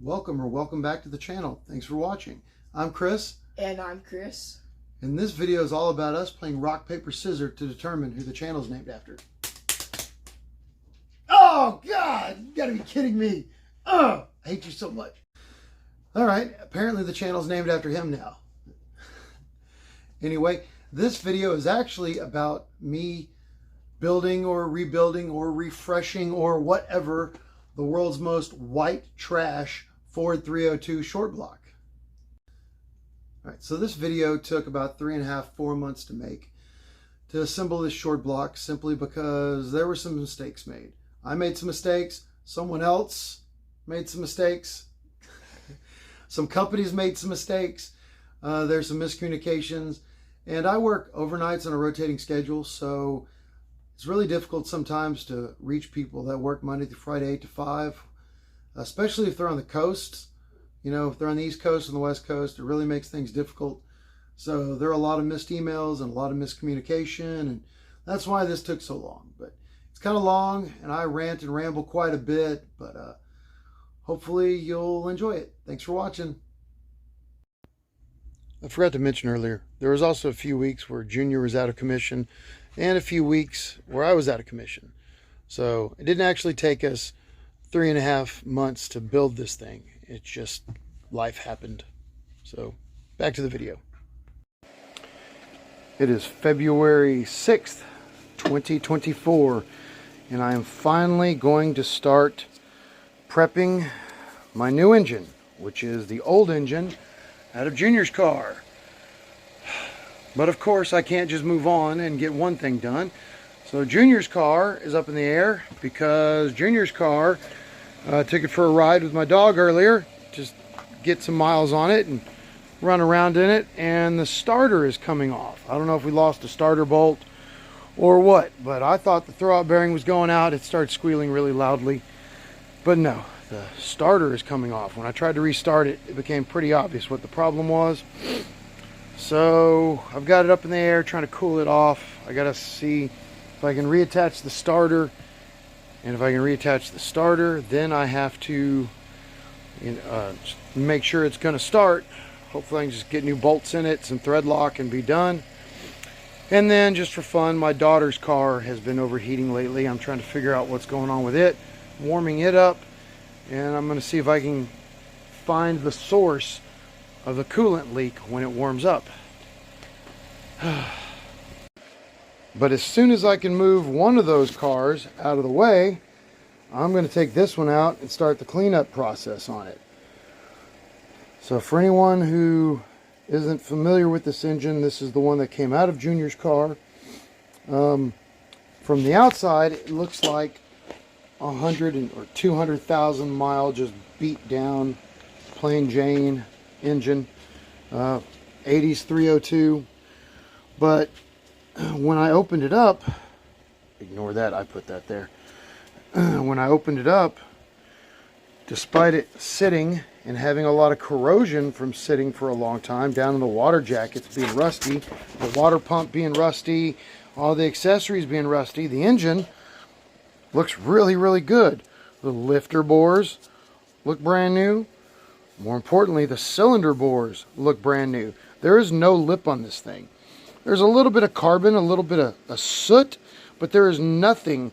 Welcome back to the channel. Thanks for watching. I'm Chris. And I'm Chris. And this video is all about us playing rock, paper, scissors to determine who the channel is named after. Oh, God! You gotta be kidding me. I hate you so much. Alright, apparently the channel's named after him now. Anyway, this video is actually about me building or rebuilding or refreshing or whatever the world's most white trash Ford 302 short block. All right, so this video took about 3.5–4 months to make, to assemble this short block, simply because there were some mistakes made. I made some mistakes, someone else made some mistakes, some companies made some mistakes, there's some miscommunications, and I work overnights on a rotating schedule, so it's really difficult sometimes to reach people that work Monday through Friday 8 to 5, especially if they're on the coast. You know, if they're on the East Coast and the West Coast, it really makes things difficult. So there are a lot of missed emails and a lot of miscommunication, and that's why this took so long. But it's kind of long, and I rant and ramble quite a bit, but hopefully you'll enjoy it. Thanks for watching. I forgot to mention earlier, there was also a few weeks where Junior was out of commission and a few weeks where I was out of commission. So it didn't actually take us 3.5 months to build this thing. It's just life happened. So back to the video. It is February 6th, 2024, and I am finally going to start prepping my new engine, which is the old engine out of Junior's car. But of course I can't just move on and get one thing done. So Junior's car is up in the air because Junior's car, took it for a ride with my dog earlier, just get some miles on it and run around in it, and the starter is coming off. I don't know if we lost a starter bolt or what, but I thought the throwout bearing was going out. It started squealing really loudly, but no, the starter is coming off. When I tried to restart it, it became pretty obvious what the problem was. So I've got it up in the air trying to cool it off. I gotta see if I can reattach the starter, and if I can reattach the starter, then I have to make sure it's going to start. Hopefully I can just get new bolts in it, some thread lock, and be done. And then just for fun, my daughter's car has been overheating lately. I'm trying to figure out what's going on with it, warming it up, and I'm going to see if I can find the source of the coolant leak when it warms up. But as soon as I can move one of those cars out of the way, I'm going to take this one out and start the cleanup process on it. So for anyone who isn't familiar with this engine, this is the one that came out of Junior's car. From the outside, it looks like 100 or 200,000 mile just beat down plain Jane engine, 80s 302. But when I opened it up, ignore that, I put that there. When I opened it up, despite it sitting and having a lot of corrosion from sitting for a long time, down in the water jackets being rusty, the water pump being rusty, all the accessories being rusty, the engine looks really, really good. The lifter bores look brand new. More importantly, the cylinder bores look brand new. There is no lip on this thing. There's a little bit of carbon, a little bit of soot, but there is nothing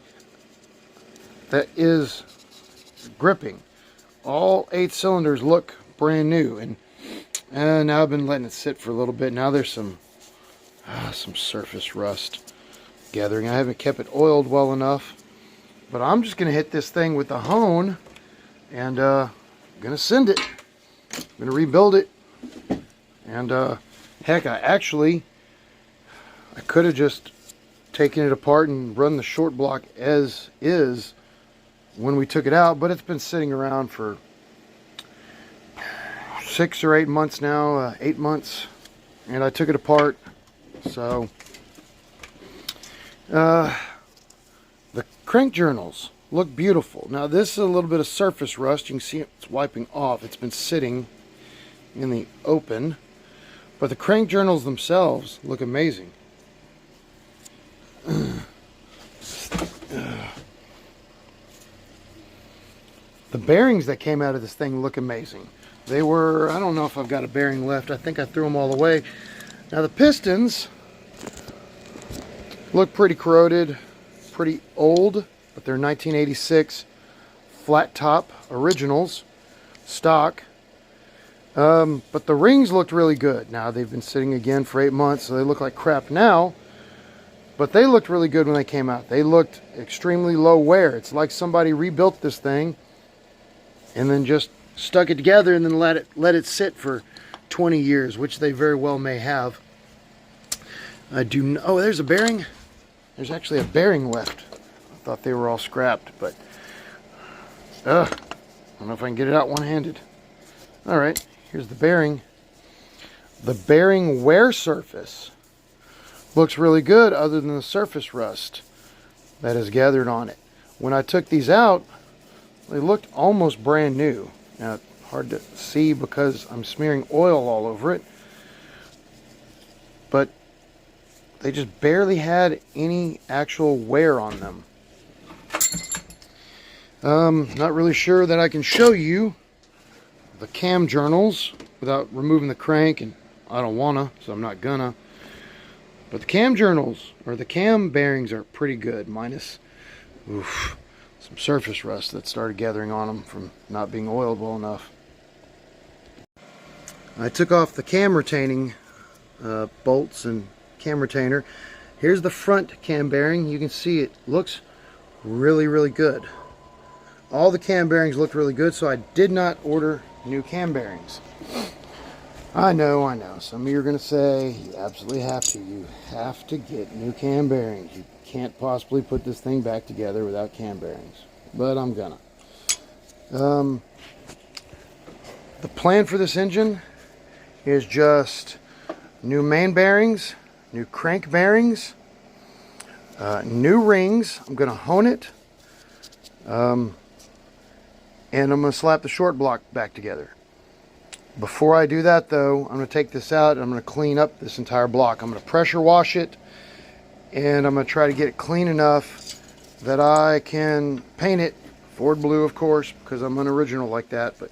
that is gripping. All 8 cylinders look brand new, and now I've been letting it sit for a little bit. Now there's some surface rust gathering. I haven't kept it oiled well enough, but I'm just going to hit this thing with a hone, and I'm going to send it. I'm going to rebuild it, and heck, I could have just taken it apart and run the short block as is when we took it out, but it's been sitting around for 6 or 8 months now, 8 months, and I took it apart. So the crank journals look beautiful. Now this is a little bit of surface rust. You can see it's wiping off. It's been sitting in the open, but the crank journals themselves look amazing. The the bearings that came out of this thing look amazing. They were, I don't know if I've got a bearing left. I think I threw them all away. Now the pistons look pretty corroded, pretty old, but they're 1986 flat top originals, stock. But the rings looked really good. Now they've been sitting again for 8 months, so they look like crap now. But they looked really good when they came out. They looked extremely low wear. It's like somebody rebuilt this thing and then just stuck it together and then let it sit for 20 years, which they very well may have. I do. Oh, there's a bearing. There's actually a bearing left. I thought they were all scrapped, but I don't know if I can get it out one-handed. All right, here's the bearing. The bearing wear surface looks really good other than the surface rust that is gathered on it. When I took these out, they looked almost brand new. Now, it's hard to see because I'm smearing oil all over it, but they just barely had any actual wear on them. Not really sure that I can show you the cam journals without removing the crank, and I don't wanna, so I'm not gonna. But the cam journals, or the cam bearings, are pretty good, minus some surface rust that started gathering on them from not being oiled well enough. I took off the cam retaining bolts and cam retainer. Here's the front cam bearing. You can see it looks really, really good. All the cam bearings looked really good, so I did not order new cam bearings. I know. Some of you are going to say, you absolutely have to. You have to get new cam bearings. You can't possibly put this thing back together without cam bearings. But I'm gonna. The plan for this engine is just new main bearings, new crank bearings, new rings. I'm going to hone it. And I'm going to slap the short block back together. Before I do that though, I'm going to take this out and I'm going to clean up this entire block. I'm going to pressure wash it, and I'm going to try to get it clean enough that I can paint it Ford blue, of course, because I'm unoriginal like that, but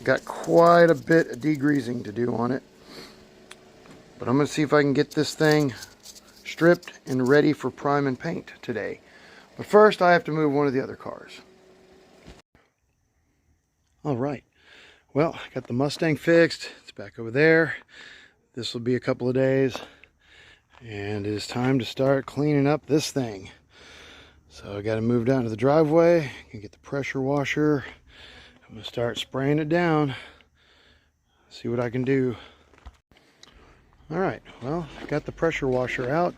got quite a bit of degreasing to do on it. But I'm going to see if I can get this thing stripped and ready for prime and paint today. But first I have to move one of the other cars. All right. Well, I got the Mustang fixed. It's back over there. This will be a couple of days. And it is time to start cleaning up this thing. So I got to move down to the driveway and get the pressure washer. I'm going to start spraying it down. See what I can do. All right, well, I got the pressure washer out.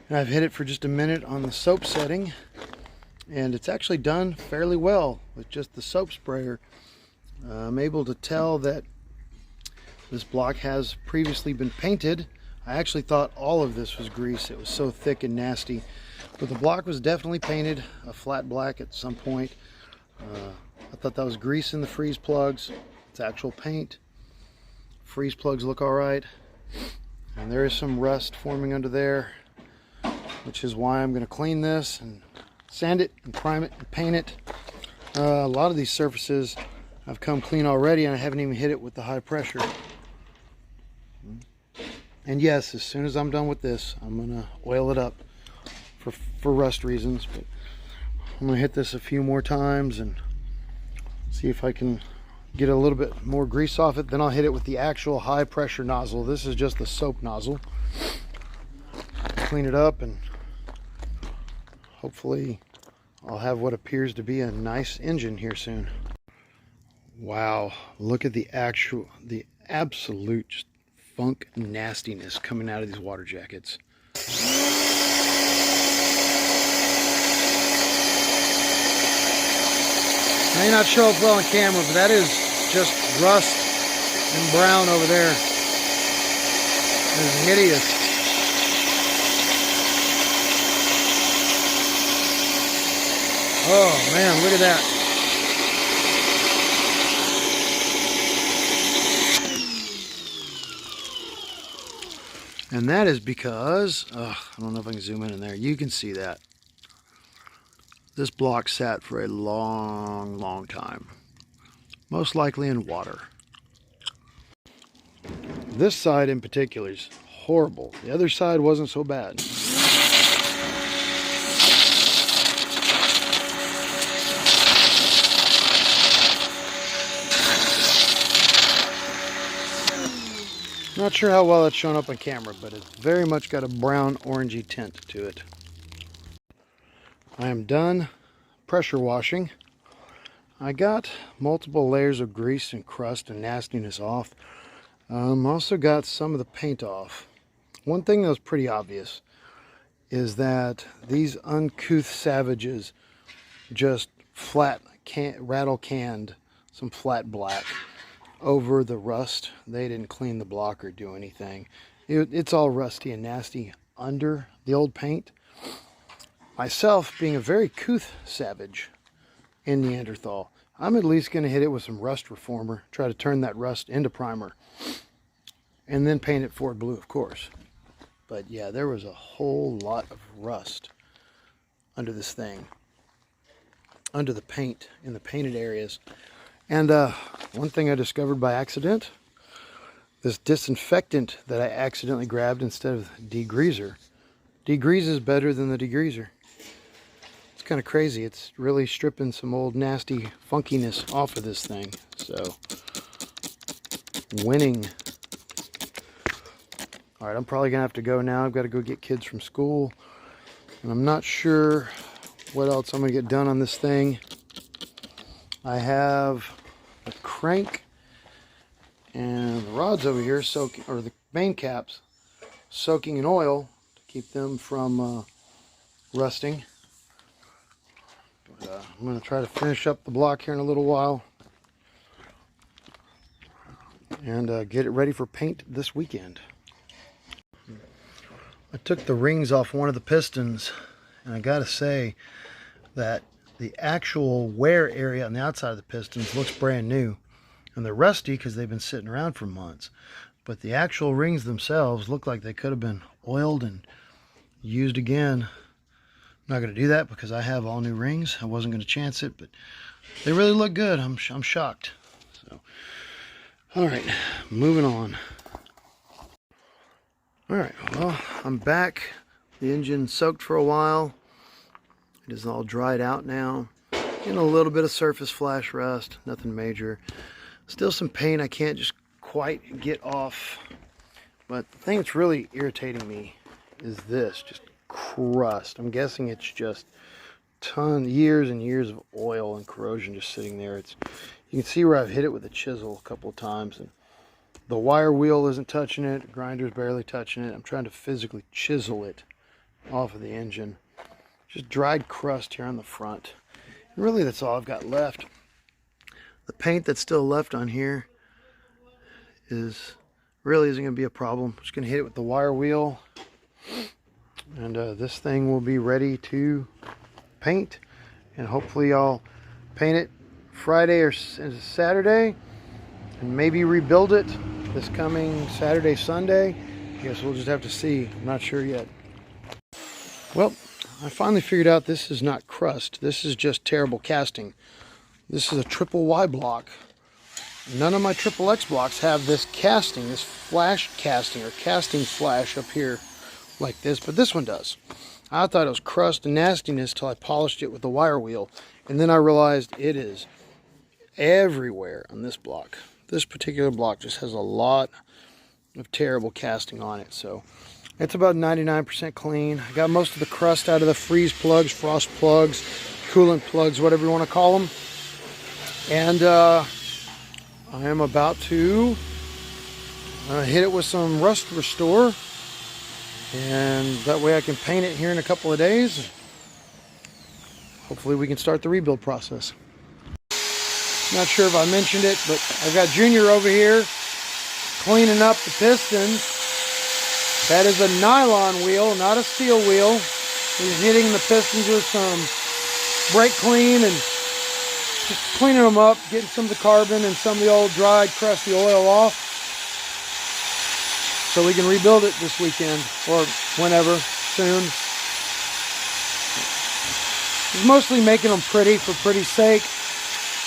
And I've hit it for just a minute on the soap setting. And it's actually done fairly well with just the soap sprayer. I'm able to tell that this block has previously been painted. I actually thought all of this was grease. It was so thick and nasty. But the block was definitely painted a flat black at some point. I thought that was grease in the freeze plugs. It's actual paint. Freeze plugs look all right. And there is some rust forming under there, which is why I'm going to clean this and sand it and prime it and paint it. A lot of these surfaces I've come clean already, and I haven't even hit it with the high pressure. And yes, as soon as I'm done with this, I'm going to oil it up for rust reasons. But I'm going to hit this a few more times and see if I can get a little bit more grease off it. Then I'll hit it with the actual high pressure nozzle. This is just the soap nozzle. Clean it up, and hopefully I'll have what appears to be a nice engine here soon. Wow, look at the absolute just funk nastiness coming out of these water jackets. May not show up well on camera, but that is just rust and brown over there. It's hideous. Oh man, look at that. And that is because, I don't know if I can zoom in there. You can see that. This block sat for a long time, most likely in water. This side in particular is horrible. The other side wasn't so bad. Not sure how well that's shown up on camera, but it's very much got a brown orangey tint to it. I am done pressure washing. I got multiple layers of grease and crust and nastiness off. Also got some of the paint off. One thing that was pretty obvious is that these uncouth savages just rattle canned some flat black over the rust. They didn't clean the block or do anything. It's all rusty and nasty under the old paint. Myself, being a very couth savage in Neanderthal, I'm at least going to hit it with some rust reformer, try to turn that rust into primer, and then paint it Ford blue, of course. But yeah, there was a whole lot of rust under this thing, under the paint, in the painted areas. And one thing I discovered by accident, this disinfectant that I accidentally grabbed instead of degreaser, degreases better than the degreaser. It's kind of crazy. It's really stripping some old nasty funkiness off of this thing. So, winning. All right, I'm probably gonna have to go now. I've got to go get kids from school, and I'm not sure what else I'm gonna get done on this thing. I have a crank and the rods over here soaking, or the main caps soaking in oil to keep them from rusting. But I'm going to try to finish up the block here in a little while and get it ready for paint this weekend. I took the rings off one of the pistons, and I gotta say that the actual wear area on the outside of the pistons looks brand new, and they're rusty because they've been sitting around for months, but the actual rings themselves look like they could have been oiled and used again. I'm not going to do that because I have all new rings. I wasn't going to chance it, but they really look good. I'm shocked. So, all right, moving on. All right, well, I'm back. The engine soaked for a while. It is all dried out now. Getting a little bit of surface flash rust, nothing major. Still some paint I can't just quite get off. But the thing that's really irritating me is this, just crust. I'm guessing it's just years and years of oil and corrosion just sitting there. You can see where I've hit it with a chisel a couple of times, and the wire wheel isn't touching it, the grinder's barely touching it. I'm trying to physically chisel it off of the engine. Just dried crust here on the front. And really that's all I've got left. The paint that's still left on here really isn't going to be a problem. I'm just going to hit it with the wire wheel, and this thing will be ready to paint, and hopefully I'll paint it Friday or Saturday and maybe rebuild it this coming Saturday, Sunday. I guess we'll just have to see. I'm not sure yet. Well, I finally figured out this is not crust. This is just terrible casting. This is a triple Y block. None of my triple X blocks have this casting, this flash casting or casting flash up here like this, but this one does. I thought it was crust and nastiness till I polished it with the wire wheel, and then I realized it is everywhere on this block. This particular block just has a lot of terrible casting on it, so it's about 99% clean. I got most of the crust out of the freeze plugs, frost plugs, coolant plugs, whatever you want to call them. And I am about to hit it with some rust restore, and that way I can paint it here in a couple of days. Hopefully we can start the rebuild process. Not sure if I mentioned it, but I've got Junior over here cleaning up the pistons. That is a nylon wheel, not a steel wheel. He's hitting the pistons with some brake clean and just cleaning them up, getting some of the carbon and some of the old dried, crusty oil off, so we can rebuild it this weekend or whenever, soon. He's mostly making them pretty for pretty's sake,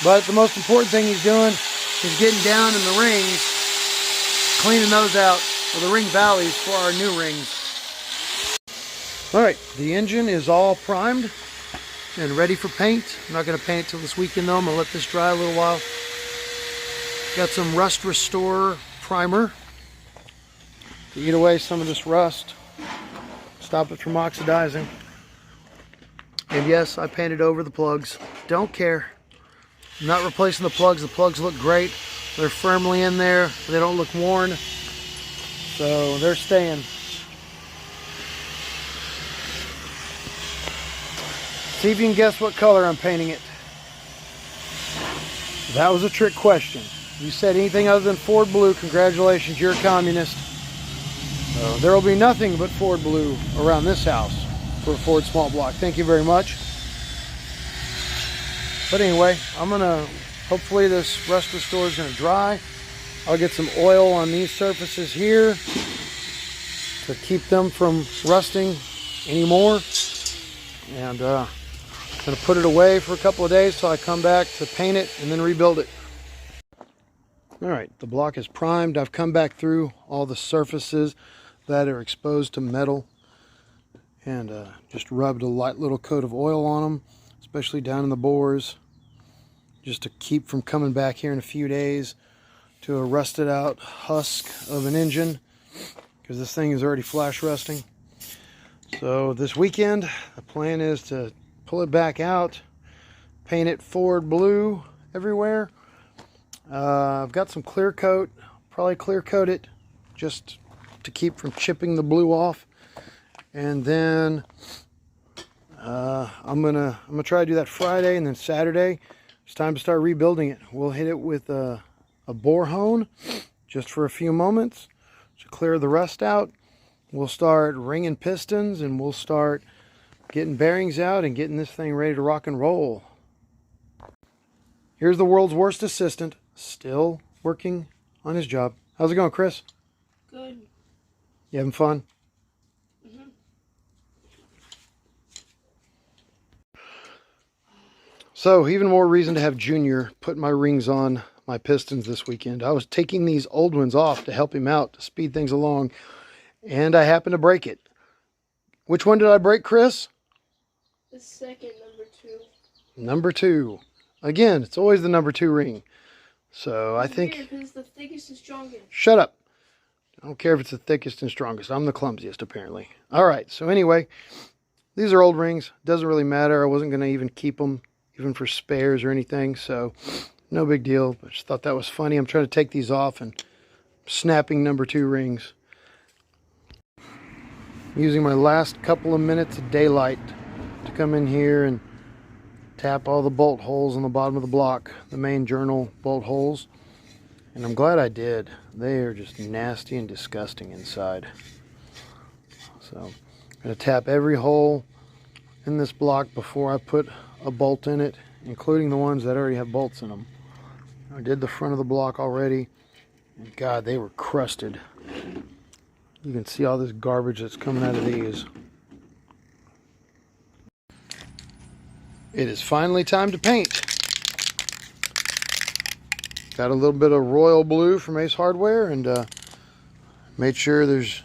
but the most important thing he's doing is getting down in the rings, cleaning those out, or the ring valleys for our new rings. All right, the engine is all primed and ready for paint. I'm not going to paint till this weekend though. I'm going to let this dry a little while. Got some Rust Restorer primer to eat away some of this rust, stop it from oxidizing. And yes, I painted over the plugs. Don't care. I'm not replacing the plugs. The plugs look great. They're firmly in there. They don't look worn. So they're staying. See if you can guess what color I'm painting it. That was a trick question. If you said anything other than Ford blue, congratulations, you're a communist. There will be nothing but Ford blue around this house for a Ford small block. Thank you very much. But anyway, hopefully this Rust Restorer is going to dry. I'll get some oil on these surfaces here to keep them from rusting anymore. And I'm going to put it away for a couple of days till I come back to paint it and then rebuild it. All right, the block is primed. I've come back through all the surfaces that are exposed to metal and just rubbed a light little coat of oil on them, especially down in the bores, just to keep from coming back here in a few days to a rusted out husk of an engine, because this thing is already flash rusting. So this weekend, the plan is to pull it back out, paint it Ford blue everywhere. I've got some clear coat, probably clear coat it just to keep from chipping the blue off. And then I'm gonna try to do that Friday, and then Saturday it's time to start rebuilding it. We'll hit it with a bore hone just for a few moments to clear the rust out. We'll start ringing pistons and we'll start getting bearings out and getting this thing ready to rock and roll. Here's the world's worst assistant, still working on his job. How's it going, Chris? Good. You having fun? Mm-hmm. So, even more reason to have Junior put my rings on my pistons this weekend. I was taking these old ones off to help him out, to speed things along, and I happened to break it. Which one did I break, Chris? The second, number 2. Number 2. Again, it's always the number 2 ring. So I think... Weird, because it's the thickest and strongest. Shut up. I don't care if it's the thickest and strongest. I'm the clumsiest, apparently. All right, so anyway, these are old rings. Doesn't really matter. I wasn't going to even keep them, even for spares or anything, so no big deal. I just thought that was funny. I'm trying to take these off and snapping number 2 rings. Using my last couple of minutes of daylight to come in here and tap all the bolt holes on the bottom of the block, the main journal bolt holes. And I'm glad I did. They are just nasty and disgusting inside. So I'm going to tap every hole in this block before I put a bolt in it, including the ones that already have bolts in them. I did the front of the block already, and God, they were crusted. You can see all this garbage that's coming out of these. It is finally time to paint. Got a little bit of royal blue from Ace Hardware, and made sure there's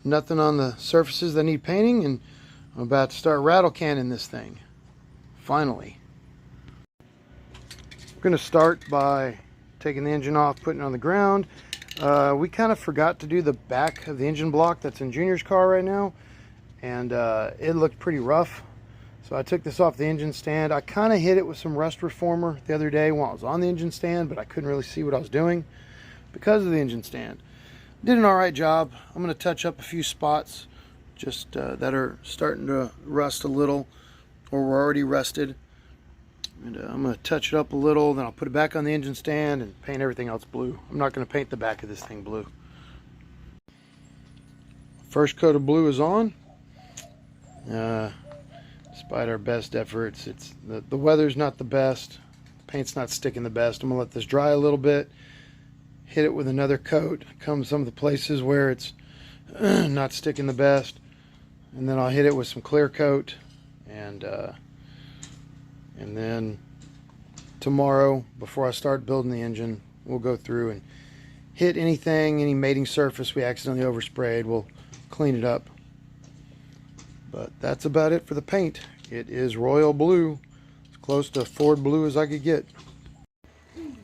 nothing on the surfaces that need painting, and I'm about to start rattle canning this thing. Finally. I'm going to start by taking the engine off, putting it on the ground. We kind of forgot to do the back of the engine block that's in Junior's car right now, and it looked pretty rough. So I took this off the engine stand. I kind of hit it with some rust reformer the other day while I was on the engine stand, but I couldn't really see what I was doing because of the engine stand. Did an alright job. I'm going to touch up a few spots just that are starting to rust a little, or were already rusted. And I'm going to touch it up a little, then I'll put it back on the engine stand and paint everything else blue. I'm not going to paint the back of this thing blue. First coat of blue is on. Despite our best efforts, the weather's not the best. Paint's not sticking the best. I'm going to let this dry a little bit. Hit it with another coat. Come some of the places where it's not sticking the best. And then I'll hit it with some clear coat and And then tomorrow, before I start building the engine, we'll go through and hit anything, any mating surface we accidentally oversprayed. We'll clean it up. But that's about it for the paint. It is royal blue, as close to Ford blue as I could get.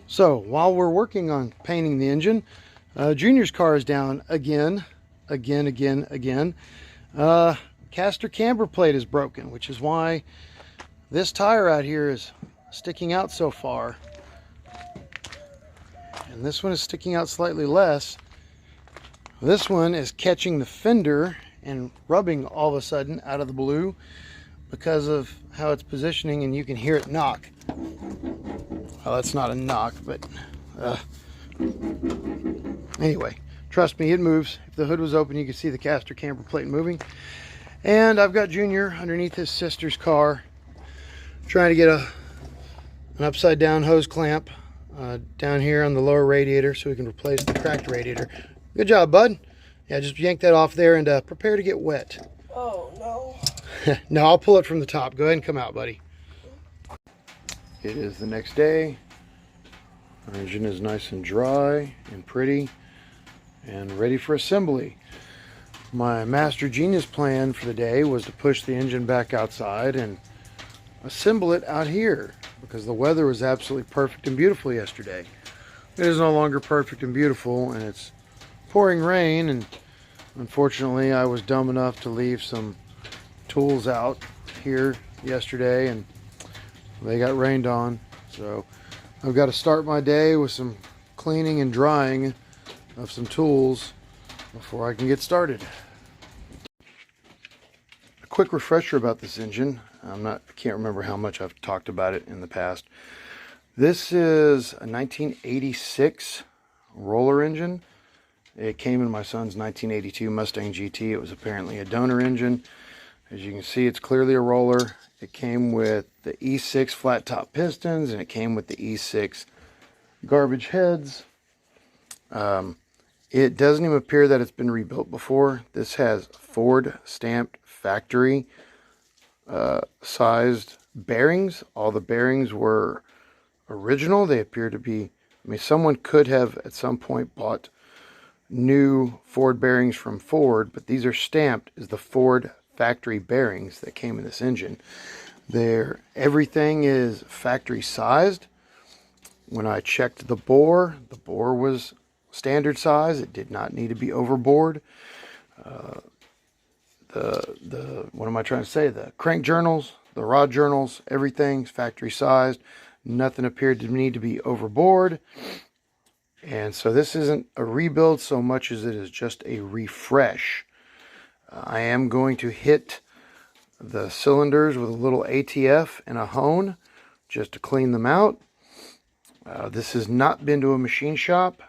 So while we're working on painting the engine, Junior's car is down again. Caster camber plate is broken, which is why this tire out here is sticking out so far. And this one is sticking out slightly less. This one is catching the fender and rubbing all of a sudden out of the blue because of how it's positioning, and you can hear it knock. Well, that's not a knock, but anyway, trust me, it moves. If the hood was open, you could see the caster camber plate moving. And I've got Junior underneath his sister's car trying to get an upside down hose clamp down here on the lower radiator so we can replace the cracked radiator. Good job, bud. Yeah, just yank that off there and prepare to get wet. Oh, no. No, I'll pull it from the top. Go ahead and come out, buddy. It is the next day. Our engine is nice and dry and pretty and ready for assembly. My master genius plan for the day was to push the engine back outside and assemble it out here because the weather was absolutely perfect and beautiful yesterday. It is no longer perfect and beautiful, and it's pouring rain, and unfortunately I was dumb enough to leave some tools out here yesterday and they got rained on. So I've got to start my day with some cleaning and drying of some tools before I can get started. A quick refresher about this engine. I can't remember how much I've talked about it in the past. This is a 1986 roller engine. It came in my son's 1982 Mustang GT. It was apparently a donor engine. As you can see, it's clearly a roller. It came with the E6 flat top pistons, and it came with the E6 garbage heads. It doesn't even appear that it's been rebuilt before. This has Ford stamped factory sized bearings. All the bearings were original. They appear to be, I mean, someone could have at some point bought new Ford bearings from Ford, but these are stamped as the Ford factory bearings that came in this engine. Everything is factory sized. When I checked the bore was standard size. It did not need to be overbored. What am I trying to say? The crank journals, the rod journals, everything's factory sized. Nothing appeared to need to be overboard. And so this isn't a rebuild so much as it is just a refresh. I am going to hit the cylinders with a little ATF and a hone just to clean them out. This has not been to a machine shop.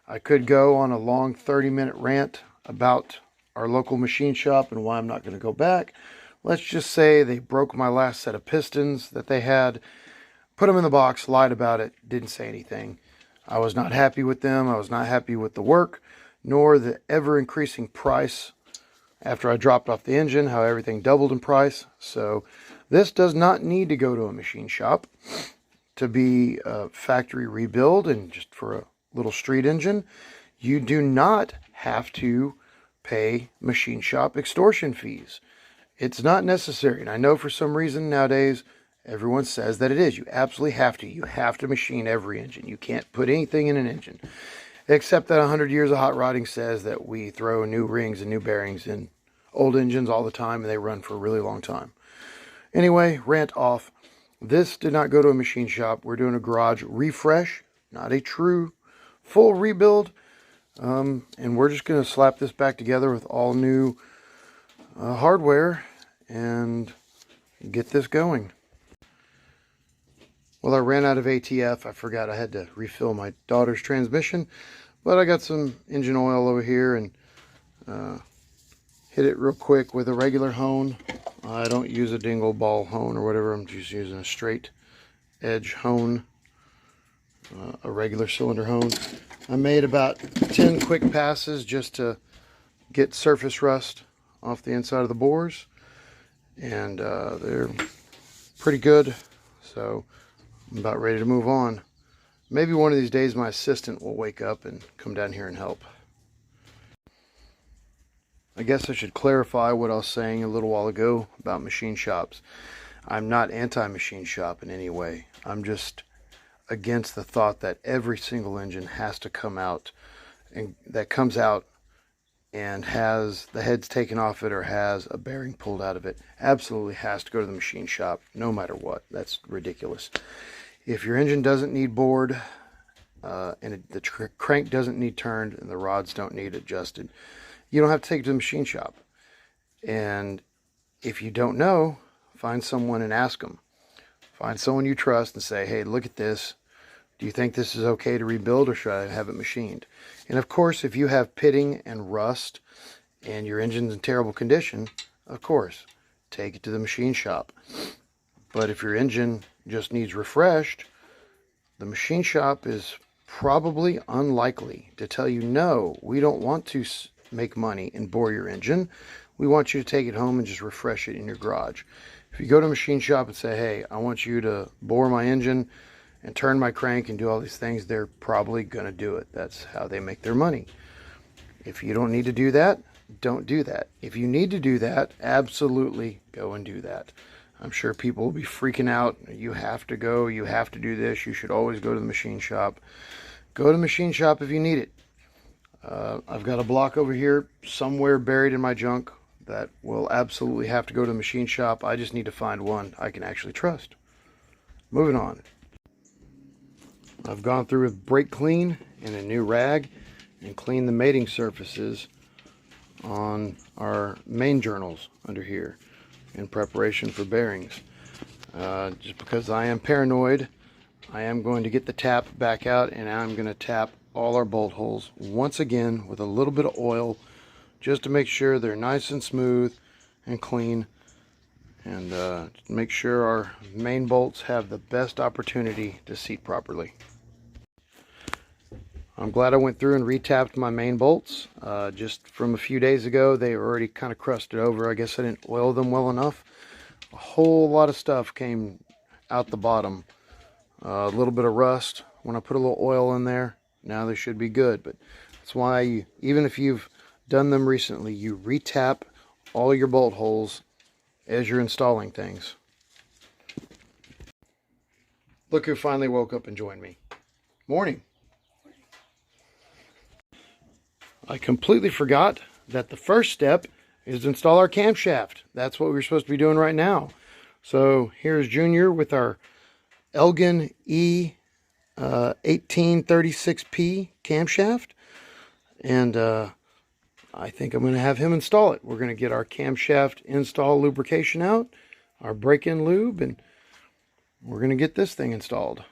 I could go on a long 30-minute rant about our local machine shop and why I'm not going to go back. Let's just say they broke my last set of pistons that they had, put them in the box, lied about it, didn't say anything. I was not happy with them. I was not happy with the work, nor the ever-increasing price after I dropped off the engine, how everything doubled in price. So this does not need to go to a machine shop to be a factory rebuild and just for a little street engine. You do not have to pay machine shop extortion fees. It's not necessary. And I know for some reason nowadays everyone says that it is. You absolutely have to. You have to machine every engine. You can't put anything in an engine. Except that 100 years of hot rodding says that we throw new rings and new bearings in old engines all the time, and they run for a really long time. Anyway, rant off. This did not go to a machine shop. We're doing a garage refresh, not a true full rebuild. And we're just going to slap this back together with all new hardware and get this going. Well, I ran out of ATF. I forgot I had to refill my daughter's transmission, but I got some engine oil over here and hit it real quick with a regular hone. I don't use a dingle ball hone or whatever. I'm just using a straight edge hone, a regular cylinder hone. I made about 10 quick passes just to get surface rust off the inside of the bores, and they're pretty good. So I'm about ready to move on. Maybe one of these days my assistant will wake up and come down here and help. I guess I should clarify what I was saying a little while ago about machine shops. I'm not anti-machine shop in any way. I'm just against the thought that every single engine has to come out, and that comes out and has the heads taken off it or has a bearing pulled out of it absolutely has to go to the machine shop no matter what. That's ridiculous. If your engine doesn't need bored and the crank doesn't need turned and the rods don't need adjusted, you don't have to take it to the machine shop. And if you don't know, find someone and ask them. Find someone you trust and say, hey, look at this. Do you think this is okay to rebuild, or should I have it machined? And of course, if you have pitting and rust and your engine's in terrible condition, of course, take it to the machine shop. But if your engine just needs refreshed, the machine shop is probably unlikely to tell you, no, we don't want to make money and bore your engine. We want you to take it home and just refresh it in your garage. If you go to a machine shop and say, hey, I want you to bore my engine and turn my crank and do all these things, they're probably going to do it. That's how they make their money. If you don't need to do that, don't do that. If you need to do that, absolutely go and do that. I'm sure people will be freaking out. You have to go, you have to do this, you should always go to the machine shop. Go to the machine shop if you need it. I've got a block over here somewhere buried in my junk that will absolutely have to go to the machine shop. I just need to find one I can actually trust. Moving on. I've gone through with brake clean and a new rag and cleaned the mating surfaces on our main journals under here in preparation for bearings. Just because I am paranoid, I am going to get the tap back out and I'm going to tap all our bolt holes once again with a little bit of oil just to make sure they're nice and smooth and clean, and make sure our main bolts have the best opportunity to seat properly. I'm glad I went through and retapped my main bolts. Just from a few days ago, they were already kind of crusted over. I guess I didn't oil them well enough. A whole lot of stuff came out the bottom. A little bit of rust. When I put a little oil in there, now they should be good. But that's why, even if you've done them recently, you retap all your bolt holes as you're installing things. Look who finally woke up and joined me. Morning. I completely forgot that the first step is to install our camshaft. That's what we're supposed to be doing right now. So here's Junior with our Elgin E 1836P camshaft, and I think I'm going to have him install it. We're going to get our camshaft install lubrication out, our break-in lube, and we're going to get this thing installed.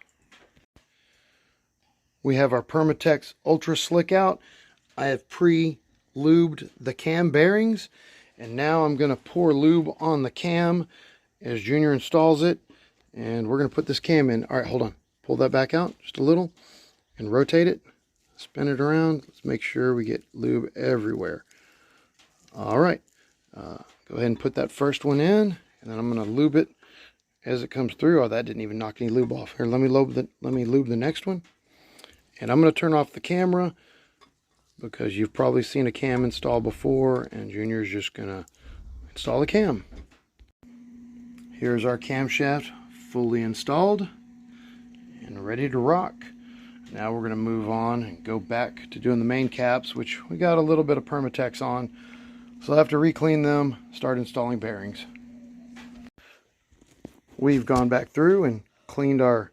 We have our Permatex Ultra Slick out. I have pre-lubed the cam bearings, and now I'm going to pour lube on the cam as Junior installs it, and we're going to put this cam in. All right, hold on. Pull that back out just a little and rotate it. Spin it around. Let's make sure we get lube everywhere. All right. Go ahead and put that first one in, and then I'm going to lube it as it comes through. Oh, that didn't even knock any lube off. Here, let me lube the next one. And I'm going to turn off the camera because you've probably seen a cam install before, and Junior's just going to install the cam. Here's our camshaft fully installed and ready to rock. Now we're going to move on and go back to doing the main caps, which we got a little bit of Permatex on, so I'll have to re-clean them, start installing bearings. We've gone back through and cleaned our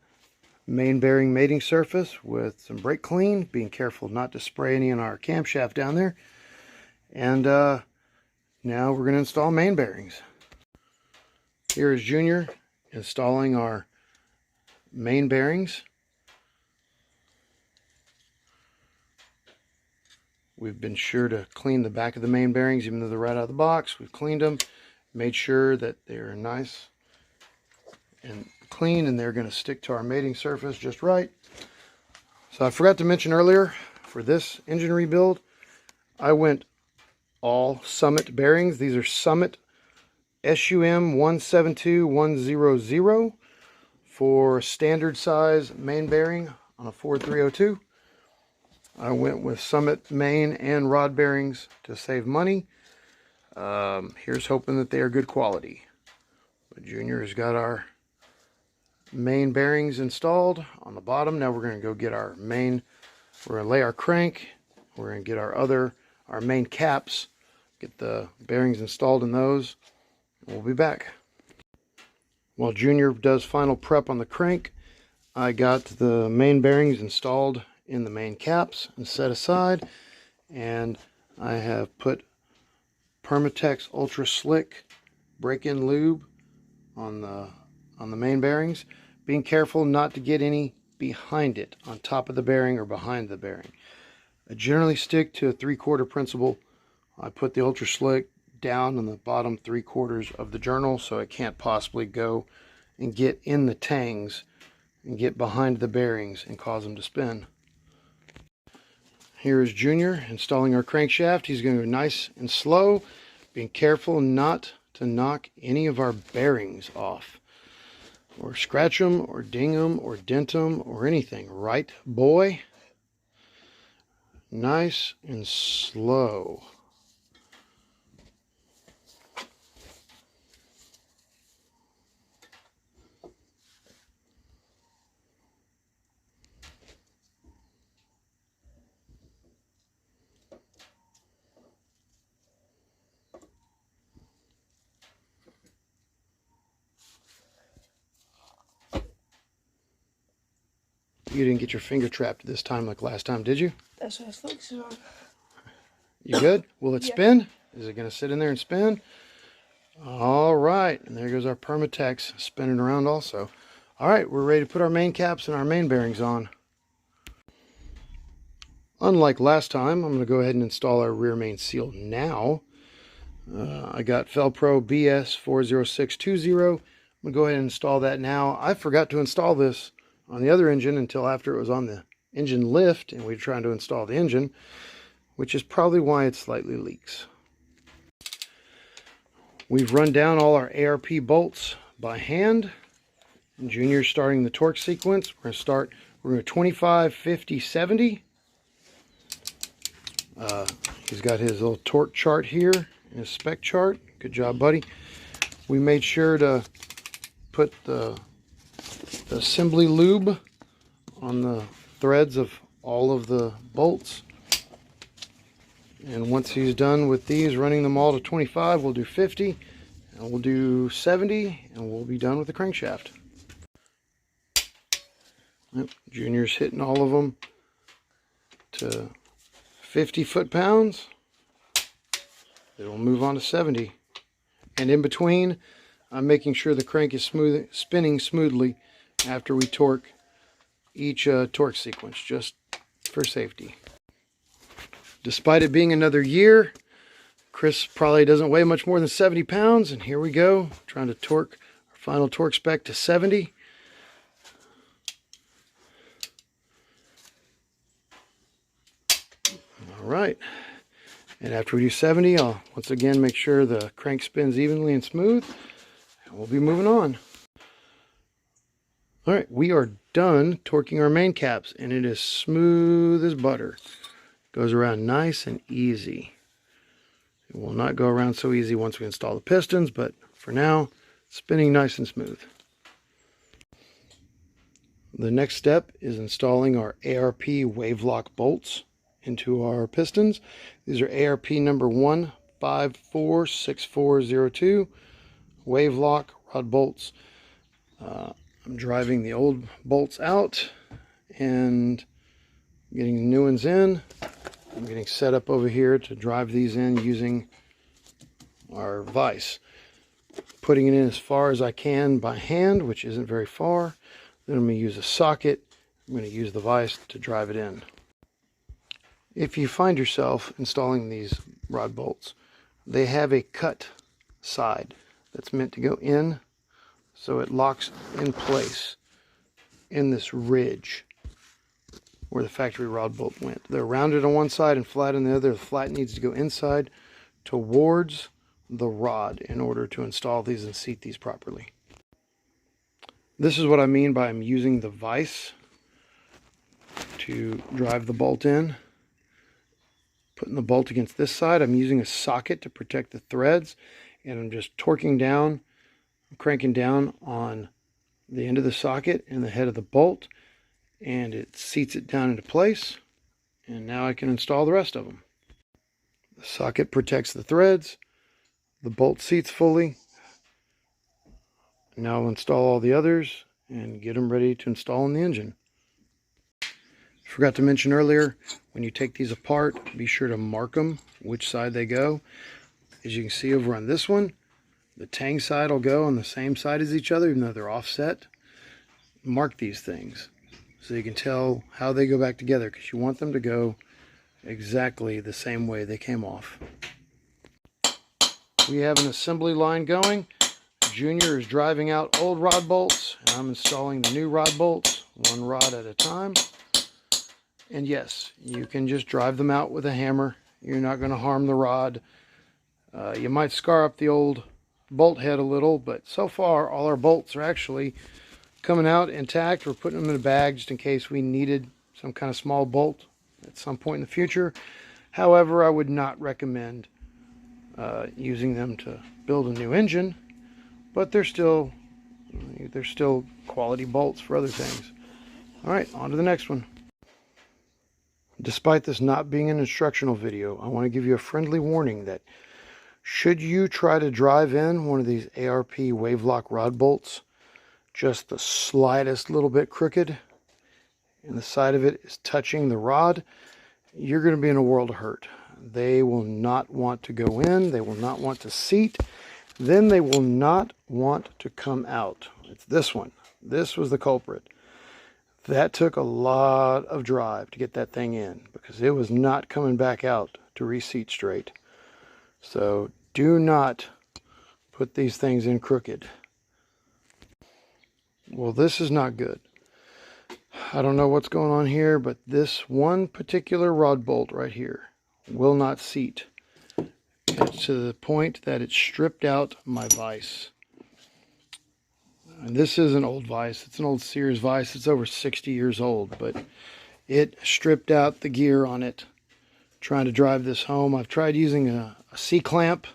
main bearing mating surface with some brake clean, being careful not to spray any in our camshaft down there. And now we're going to install main bearings. Here is Junior installing our main bearings. We've been sure to clean the back of the main bearings, even though they're right out of the box. We've cleaned them, made sure that they're nice and clean, and they're going to stick to our mating surface just right. So I forgot to mention earlier, for this engine rebuild, I went all Summit bearings. These are Summit SUM 172100 For standard size main bearing on a 4302, I went with Summit main and rod bearings to save money. Here's hoping that they are good quality. But Junior has got our main bearings installed on the bottom. Now we're going to go get our main, we're going to lay our crank, we're going to get our main caps, get the bearings installed in those, and we'll be back. While Junior does final prep on the crank, I got the main bearings installed in the main caps and set aside, and I have put Permatex Ultra Slick break-in lube on the main bearings, being careful not to get any behind it, on top of the bearing or behind the bearing. I generally stick to a 3/4 principle. I put the Ultra Slick down on the bottom 3/4 of the journal so it can't possibly go and get in the tangs and get behind the bearings and cause them to spin. Here is Junior installing our crankshaft. He's going to go nice and slow, being careful not to knock any of our bearings off, or scratch them, or ding them, or dent them, or anything. Right, boy? Nice and slow. You didn't get your finger trapped this time like last time, did you? That's what I was focusing on. You good? Will it Yeah. spin? Is it going to sit in there and spin? All right. And there goes our Permatex spinning around also. All right, we're ready to put our main caps and our main bearings on. Unlike last time, I'm going to go ahead and install our rear main seal now. I got Felpro BS40620. I'm going to go ahead and install that now. I forgot to install this on the other engine until after it was on the engine lift and we were trying to install the engine, which is probably why it slightly leaks. We've run down all our ARP bolts by hand. And Junior's starting the torque sequence. We're going to 25, 50, 70. He's got his little torque chart here and his spec chart. Good job, buddy. We made sure to put the assembly lube on the threads of all of the bolts. And once he's done with these, running them all to 25, we'll do 50, and we'll do 70, and we'll be done with the crankshaft. Yep, Junior's hitting all of them to 50 foot-pounds. Then we'll move on to 70. And in between, I'm making sure the crank is spinning smoothly after we torque each torque sequence, just for safety. Despite it being another year, Chris probably doesn't weigh much more than 70 pounds, and here we go, trying to torque our final torque spec to 70. All right, and after we do 70, I'll once again make sure the crank spins evenly and smooth, and we'll be moving on. All right, we are done torquing our main caps, and it is smooth as butter. Goes around nice and easy. It will not go around so easy once we install the pistons, but for now, spinning nice and smooth. The next step is installing our ARP wave lock bolts into our pistons. These are ARP number 1546402 wave lock rod bolts. I'm driving the old bolts out and getting the new ones in. I'm getting set up over here to drive these in using our vise. Putting it in as far as I can by hand, which isn't very far. Then I'm going to use a socket. I'm going to use the vise to drive it in. If you find yourself installing these rod bolts, they have a cut side that's meant to go in, so it locks in place in this ridge where the factory rod bolt went. They're rounded on one side and flat on the other. The flat needs to go inside towards the rod in order to install these and seat these properly. This is what I mean by I'm using the vise to drive the bolt in. Putting the bolt against this side, I'm using a socket to protect the threads, and I'm just torquing down, cranking down on the end of the socket and the head of the bolt, and it seats it down into place, and now I can install the rest of them. The socket protects the threads, the bolt seats fully. Now I'll install all the others and get them ready to install in the engine. Forgot to mention earlier, when you take these apart, be sure to mark them, which side they go. As you can see over on this one, the tang side will go on the same side as each other, even though they're offset. Mark these things so you can tell how they go back together, because you want them to go exactly the same way they came off. We have an assembly line going. Junior is driving out old rod bolts, and I'm installing the new rod bolts, one rod at a time. And yes, you can just drive them out with a hammer. You're not going to harm the rod. You might scar up the old bolt head a little, but so far all our bolts are actually coming out intact. We're putting them in a bag just in case we needed some kind of small bolt at some point in the future. However, I would not recommend using them to build a new engine, but they're still quality bolts for other things. All right, on to the next one. Despite this not being an instructional video, I want to give you a friendly warning that should you try to drive in one of these ARP Wavelock rod bolts just the slightest little bit crooked and the side of it is touching the rod, you're going to be in a world of hurt. They will not want to go in, they will not want to seat, then they will not want to come out. It's this one. This was the culprit. That took a lot of drive to get that thing in because it was not coming back out to reseat straight. So do not put these things in crooked. Well, this is not good. I don't know what's going on here, but this one particular rod bolt right here will not seat. It's to the point that it stripped out my vise. And this is an old vise. It's an old Sears vise. It's over 60 years old, but it stripped out the gear on it trying to drive this home. I've tried using a C-clamp,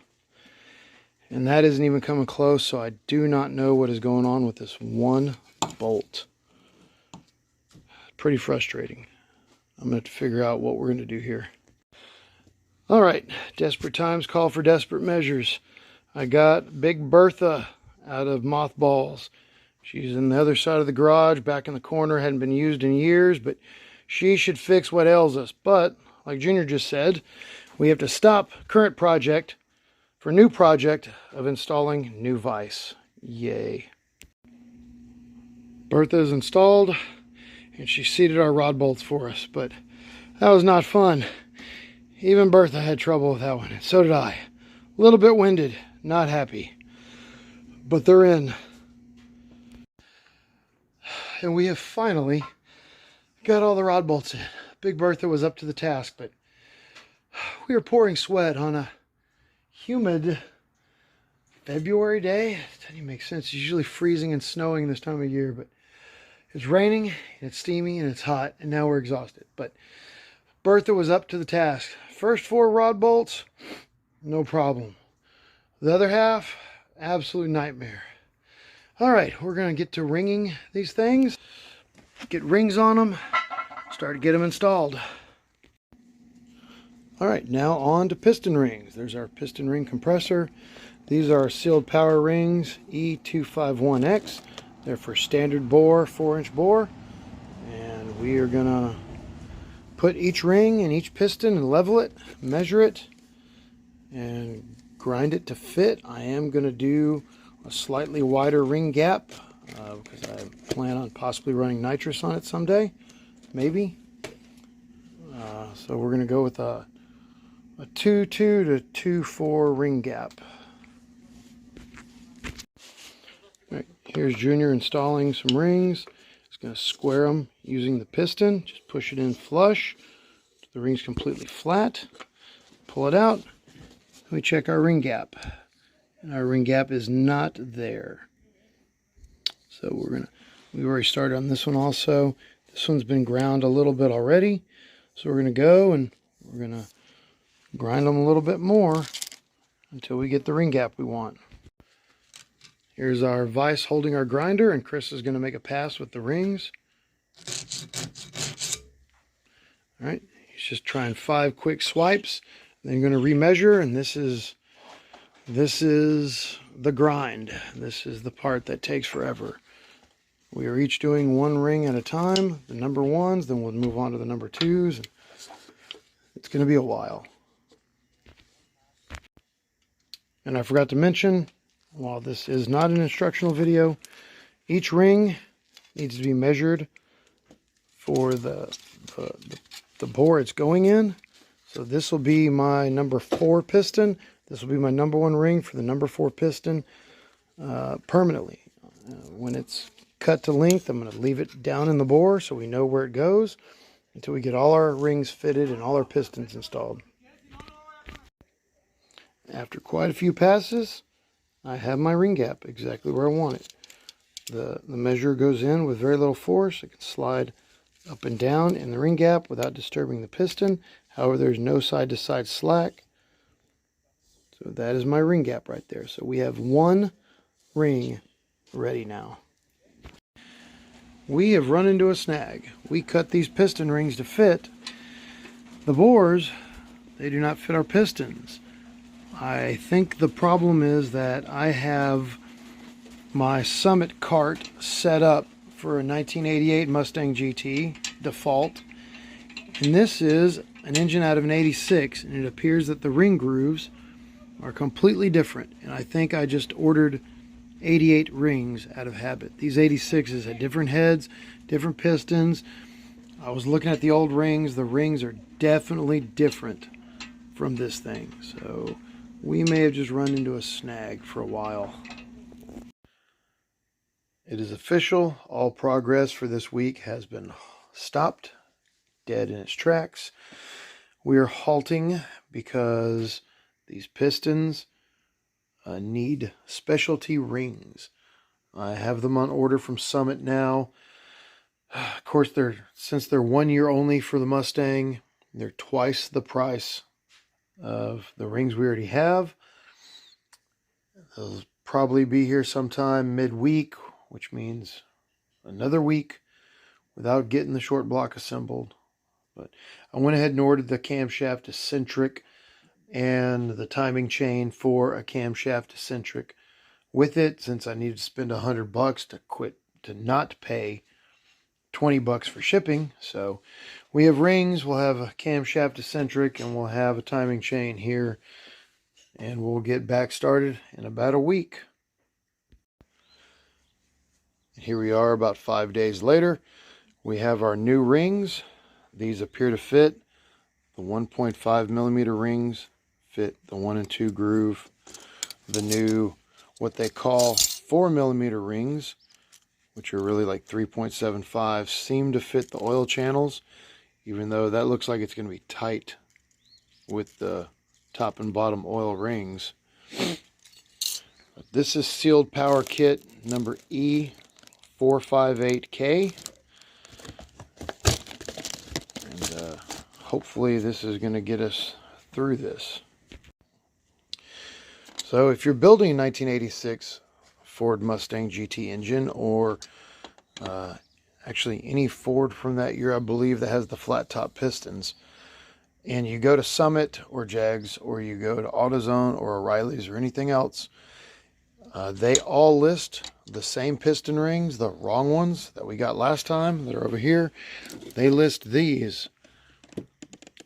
and that isn't even coming close, so I do not know what is going on with this one bolt. Pretty frustrating. I'm going to have to figure out what we're going to do here. All right, desperate times call for desperate measures. I got Big Bertha out of mothballs. She's in the other side of the garage, back in the corner, hadn't been used in years, but she should fix what ails us. But, like Junior just said, we have to stop current project for new project of installing new vise. Yay. Bertha is installed, and she seated our rod bolts for us, but that was not fun. Even Bertha had trouble with that one, and so did I. A little bit winded, not happy. But they're in. And we have finally got all the rod bolts in. Big Bertha was up to the task, but we were pouring sweat on a humid February day. It doesn't even make sense. It's usually freezing and snowing this time of year, but it's raining, and it's steamy, and it's hot, and now we're exhausted. But Bertha was up to the task. First 4 rod bolts, no problem. The other half, absolute nightmare. All right, we're going to get to ringing these things, get rings on them, start to get them installed. All right, now on to piston rings. There's our piston ring compressor. These are sealed power rings, E251X. They're for standard bore, 4-inch bore. And we are going to put each ring in each piston and level it, measure it, and grind it to fit. I am going to do a slightly wider ring gap because I plan on possibly running nitrous on it someday, maybe. So we're going to go with a 2.2 to 2.4 ring gap. All right, here's Junior installing some rings. He's going to square them using the piston. Just push it in flush. The ring's completely flat. Pull it out. We check our ring gap. And our ring gap is not there. So we've already started on this one also. This one's been ground a little bit already. So we're going to go and we're going to grind them a little bit more until we get the ring gap we want. Here's our vise holding our grinder, and Chris is going to make a pass with the rings. All right, he's just trying 5 quick swipes. Then you're going to remeasure, and this is the grind. This is the part that takes forever. We are each doing 1 ring at a time, the number 1s, then we'll move on to the number 2s. It's going to be a while. And I forgot to mention, while this is not an instructional video, each ring needs to be measured for the bore it's going in. So this will be my number 4 piston. This will be my number 1 ring for the number 4 piston permanently. When it's cut to length, I'm going to leave it down in the bore so we know where it goes until we get all our rings fitted and all our pistons installed. After quite a few passes, I have my ring gap exactly where I want it. The measure goes in with very little force. It can slide up and down in the ring gap without disturbing the piston. However, there's no side-to-side slack. So that is my ring gap right there. So we have 1 ring ready now. We have run into a snag. We cut these piston rings to fit the bores. They do not fit our pistons. I think the problem is that I have my Summit cart set up for a 1988 Mustang GT default, and this is an engine out of an 86, and it appears that the ring grooves are completely different, and I think I just ordered 88 rings out of habit. These 86s had different heads, different pistons. I was looking at the old rings. The rings are definitely different from this thing, so we may have just run into a snag for a while. It is official. All progress for this week has been stopped, dead in its tracks. We are halting because these pistons need specialty rings. I have them on order from Summit now. Of course, since they're 1 year only for the Mustang, they're twice the price of the rings we already have. They'll probably be here sometime midweek, which means another week without getting the short block assembled. But I went ahead and ordered the camshaft eccentric and the timing chain for a camshaft eccentric with it, since I needed to spend $100 to not pay $20 for shipping. So we have rings, we'll have a camshaft eccentric, and we'll have a timing chain here, and we'll get back started in about a week. And here we are about 5 days later. We have our new rings. These appear to fit. The 1.5 millimeter rings fit the 1 and 2 groove. The new, what they call 4 millimeter rings, which are really like 3.75, seem to fit the oil channels, even though that looks like it's going to be tight with the top and bottom oil rings. But this is sealed power kit number E458K. And hopefully this is going to get us through this. So if you're building a 1986 Ford Mustang GT engine, or actually any Ford from that year, I believe, that has the flat top pistons, and you go to Summit or Jags, or you go to AutoZone or O'Reilly's or anything else, they all list the same piston rings, the wrong ones that we got last time that are over here. They list these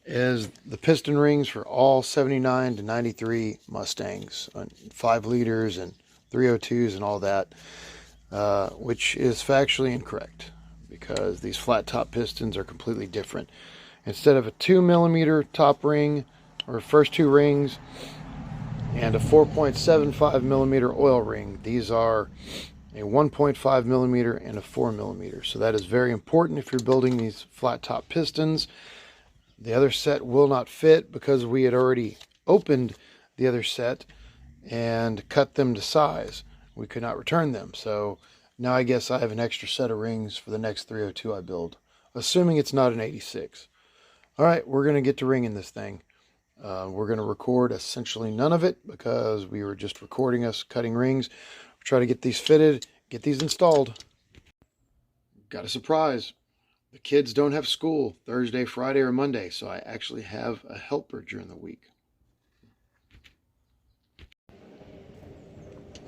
as the piston rings for all 79 to 93 Mustangs, 5 liters and 302s and all that, which is factually incorrect, because these flat top pistons are completely different. Instead of a 2 millimeter top ring, or first 2 rings, and a 4.75 millimeter oil ring, these are a 1.5 millimeter and a 4 millimeter. So that is very important if you're building these flat top pistons. The other set will not fit because we had already opened the other set and cut them to size. We could not return them. So Now I guess I have an extra set of rings for the next 302 I build, assuming it's not an 86. All right, we're going to get to ringing this thing. We're going to record essentially none of it because we were just recording us cutting rings. Try to get these fitted, get these installed. Got a surprise. The kids don't have school Thursday, Friday, or Monday, so I actually have a helper during the week.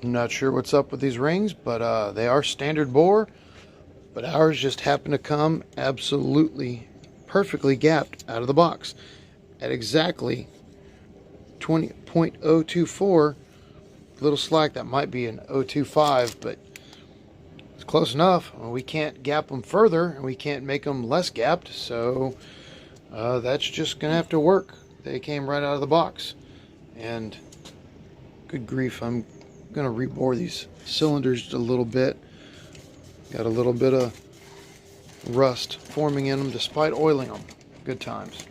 I'm not sure what's up with these rings, but they are standard bore, but ours just happen to come absolutely perfectly gapped out of the box at exactly 20.024. A little slack, that might be an 025, but it's close enough. Well, we can't gap them further, and we can't make them less gapped, so that's just gonna have to work. They came right out of the box, and good grief, I'm gonna rebore these cylinders just a little bit. Got a little bit of rust forming in them despite oiling them. Good times.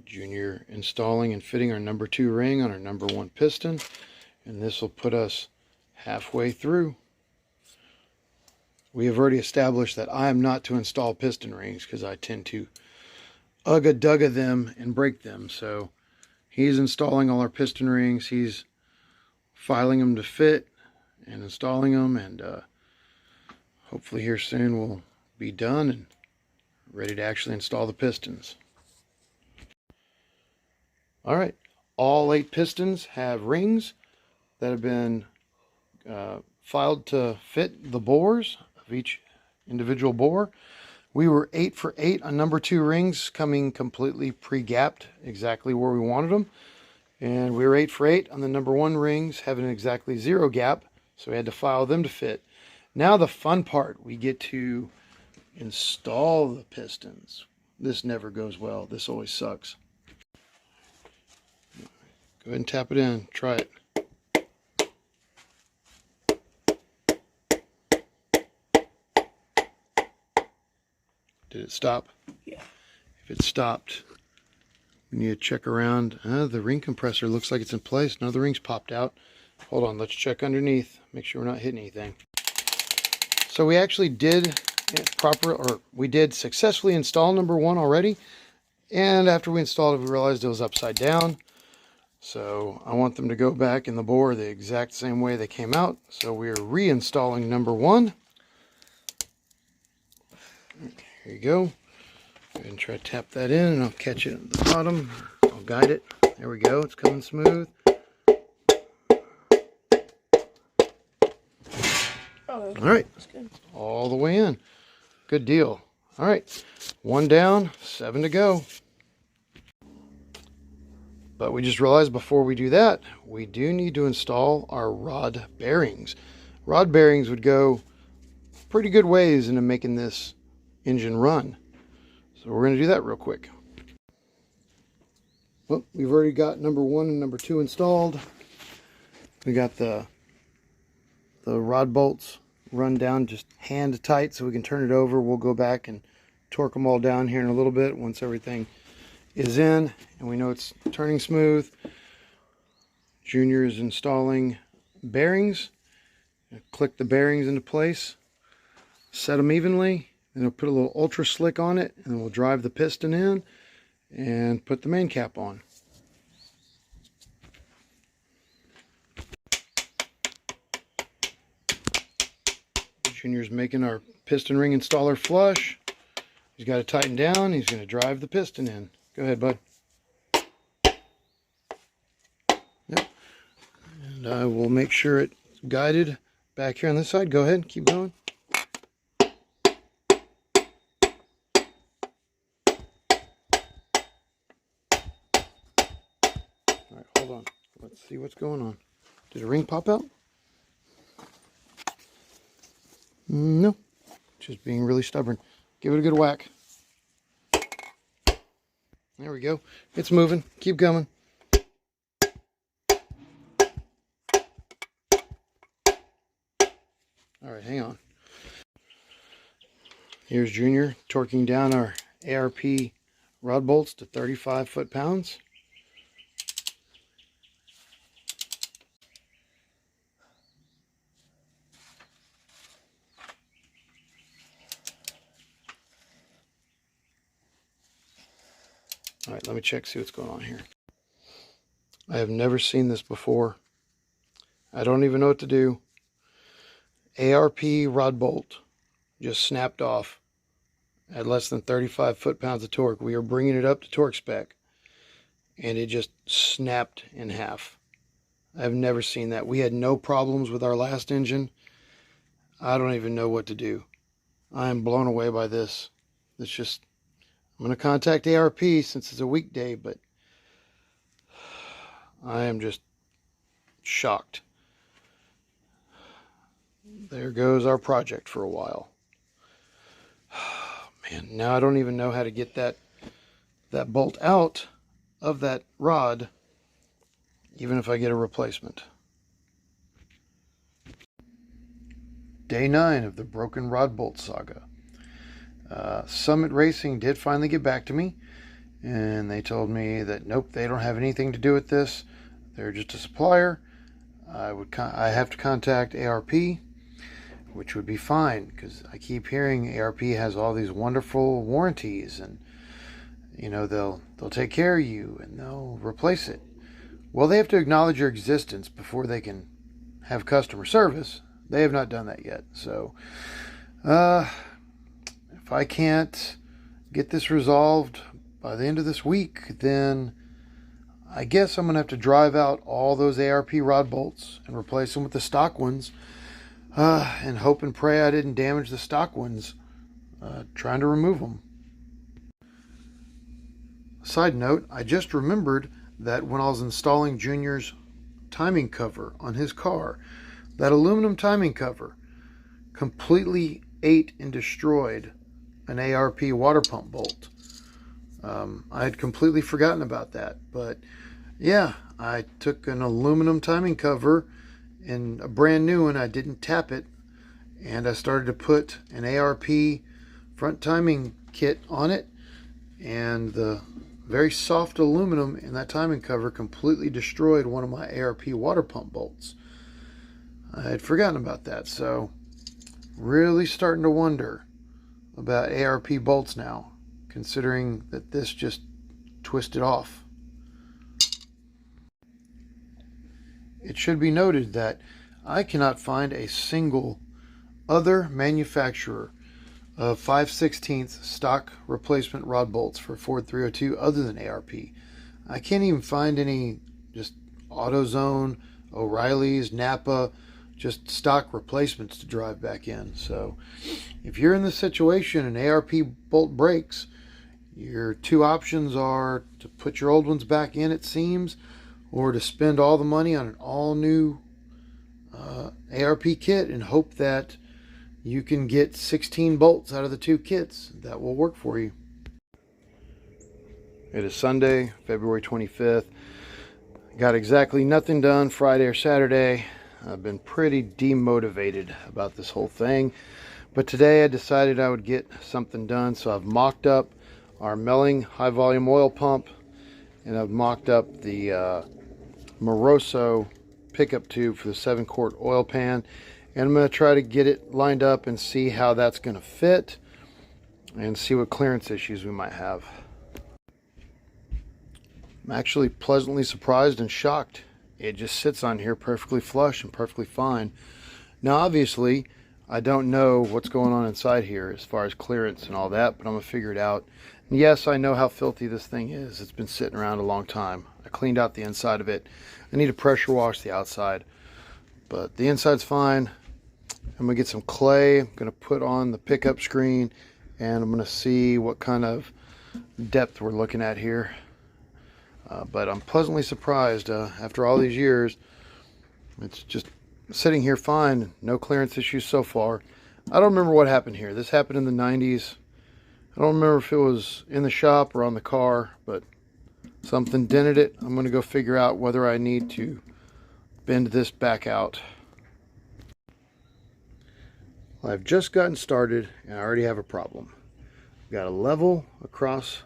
Junior installing and fitting our number 2 ring on our number 1 piston, and this will put us halfway through. We have already established that I am not to install piston rings because I tend to ugga-dugga them and break them. So he's installing all our piston rings. He's filing them to fit and installing them, and hopefully here soon we'll be done and ready to actually install the pistons. All right, all 8 pistons have rings that have been filed to fit the bores of each individual bore. We were 8 for 8 on number 2 rings, coming completely pre-gapped exactly where we wanted them. And we were 8 for 8 on the number 1 rings, having exactly 0 gap, so we had to file them to fit. Now the fun part, we get to install the pistons. This never goes well. This always sucks. Go ahead and tap it in. Try it. Did it stop? Yeah. If it stopped, we need to check around. The ring compressor looks like it's in place. None of the rings popped out. Hold on, let's check underneath. Make sure we're not hitting anything. So we actually did we did successfully install number 1 already. And after we installed it, we realized it was upside down. So I want them to go back in the bore the exact same way they came out. So we're reinstalling number 1. Here you go. Go ahead and try to tap that in, and I'll catch it at the bottom. I'll guide it. There we go. It's coming smooth. All right. That's good. All the way in. Good deal. All right. 1 down, 7 to go. But we just realized before we do that, we do need to install our rod bearings. Rod bearings would go pretty good ways into making this engine run. So we're going to do that real quick. Well, we've already got number 1 and number 2 installed. We got the rod bolts run down just hand tight so we can turn it over. We'll go back and torque them all down here in a little bit once everything is in and we know it's turning smooth. Junior is installing bearings. Click the bearings into place, set them evenly, and we'll put a little ultra slick on it, and then we'll drive the piston in and put the main cap on. Junior's making our piston ring installer flush. He's got to tighten down. He's going to drive the piston in. Go ahead, bud. Yep. And I will make sure it's guided back here on this side. Go ahead, keep going. All right, hold on. Let's see what's going on. Did a ring pop out? No. Just being really stubborn. Give it a good whack. There we go. It's moving. Keep coming. All right, hang on. Here's Junior torquing down our ARP rod bolts to 35 foot-pounds. All right, let me check, see what's going on here. I have never seen this before. I don't even know what to do. ARP rod bolt just snapped off at less than 35 foot-pounds of torque. We are bringing it up to torque spec, and it just snapped in half. I've never seen that. We had no problems with our last engine. I don't even know what to do. I am blown away by this. It's just, I'm going to contact ARP since it's a weekday, but I am just shocked. There goes our project for a while. Man, now I don't even know how to get that bolt out of that rod, even if I get a replacement. Day 9 of the broken rod bolt saga. Summit Racing did finally get back to me, and they told me that nope, they don't have anything to do with this. They're just a supplier. I have to contact ARP, which would be fine, because I keep hearing ARP has all these wonderful warranties, and you know, they'll take care of you and they'll replace it. Well, they have to acknowledge your existence before they can have customer service. They have not done that yet. So if I can't get this resolved by the end of this week, then I guess I'm gonna have to drive out all those ARP rod bolts and replace them with the stock ones, and hope and pray I didn't damage the stock ones trying to remove them. Side note, I just remembered that when I was installing Junior's timing cover on his car, that aluminum timing cover completely ate and destroyed an ARP water pump bolt. I had completely forgotten about that, but yeah, I took an aluminum timing cover in a brand new one. I didn't tap it, and I started to put an ARP front timing kit on it, and the very soft aluminum in that timing cover completely destroyed one of my ARP water pump bolts. I had forgotten about that, so really starting to wonder about ARP bolts now, considering that this just twisted off. It should be noted that I cannot find a single other manufacturer of 5/16 stock replacement rod bolts for Ford 302 other than ARP. I can't even find any just AutoZone, O'Reilly's, Napa, just stock replacements to drive back in. So if you're in this situation and ARP bolt breaks, your two options are to put your old ones back in, it seems, or to spend all the money on an all new ARP kit and hope that you can get 16 bolts out of the two kits. That will work for you. It is Sunday, February 25th. Got exactly nothing done Friday or Saturday. I've been pretty demotivated about this whole thing. But today I decided I would get something done. So I've mocked up our Melling high volume oil pump, and I've mocked up the Moroso pickup tube for the 7-quart oil pan. And I'm going to try to get it lined up and see how that's going to fit and see what clearance issues we might have. I'm actually pleasantly surprised and shocked. It just sits on here perfectly flush and perfectly fine. Now obviously I don't know what's going on inside here as far as clearance and all that, but I'm going to figure it out. And yes, I know how filthy this thing is. It's been sitting around a long time. I cleaned out the inside of it. I need to pressure wash the outside, but the inside's fine. I'm going to get some clay. I'm going to put on the pickup screen, and I'm going to see what kind of depth we're looking at here. But I'm pleasantly surprised after all these years. It's just sitting here fine. No clearance issues so far. I don't remember what happened here. This happened in the 90s. I don't remember if it was in the shop or on the car, but something dented it. I'm going to go figure out whether I need to bend this back out. Well, I've just gotten started and I already have a problem. I've got a level across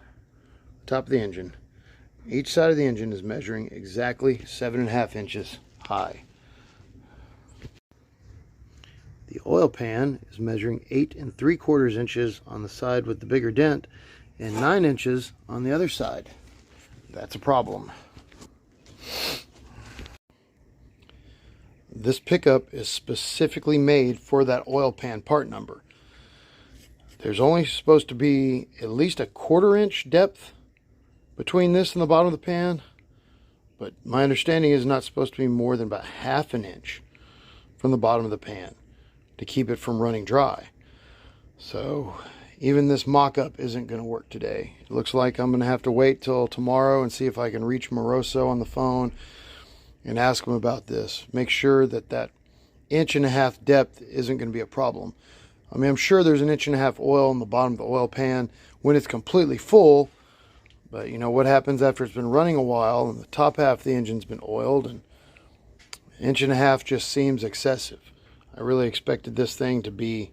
top of the engine. Each side of the engine is measuring exactly 7.5 inches high. The oil pan is measuring 8 3/4 inches on the side with the bigger dent and 9 inches on the other side. That's a problem. This pickup is specifically made for that oil pan part number. There's only supposed to be at least a 1/4 inch depth between this and the bottom of the pan, but my understanding is not supposed to be more than about 1/2 inch from the bottom of the pan to keep it from running dry. So even this mock-up isn't going to work today. It looks like I'm going to have to wait till tomorrow and see if I can reach Moroso on the phone and ask him about this. Make sure that that 1.5 inch depth isn't going to be a problem. I mean, I'm sure there's 1.5 inch oil in the bottom of the oil pan when it's completely full, but you know what happens after it's been running a while and the top half of the engine's been oiled, and 1.5 inch just seems excessive. I really expected this thing to be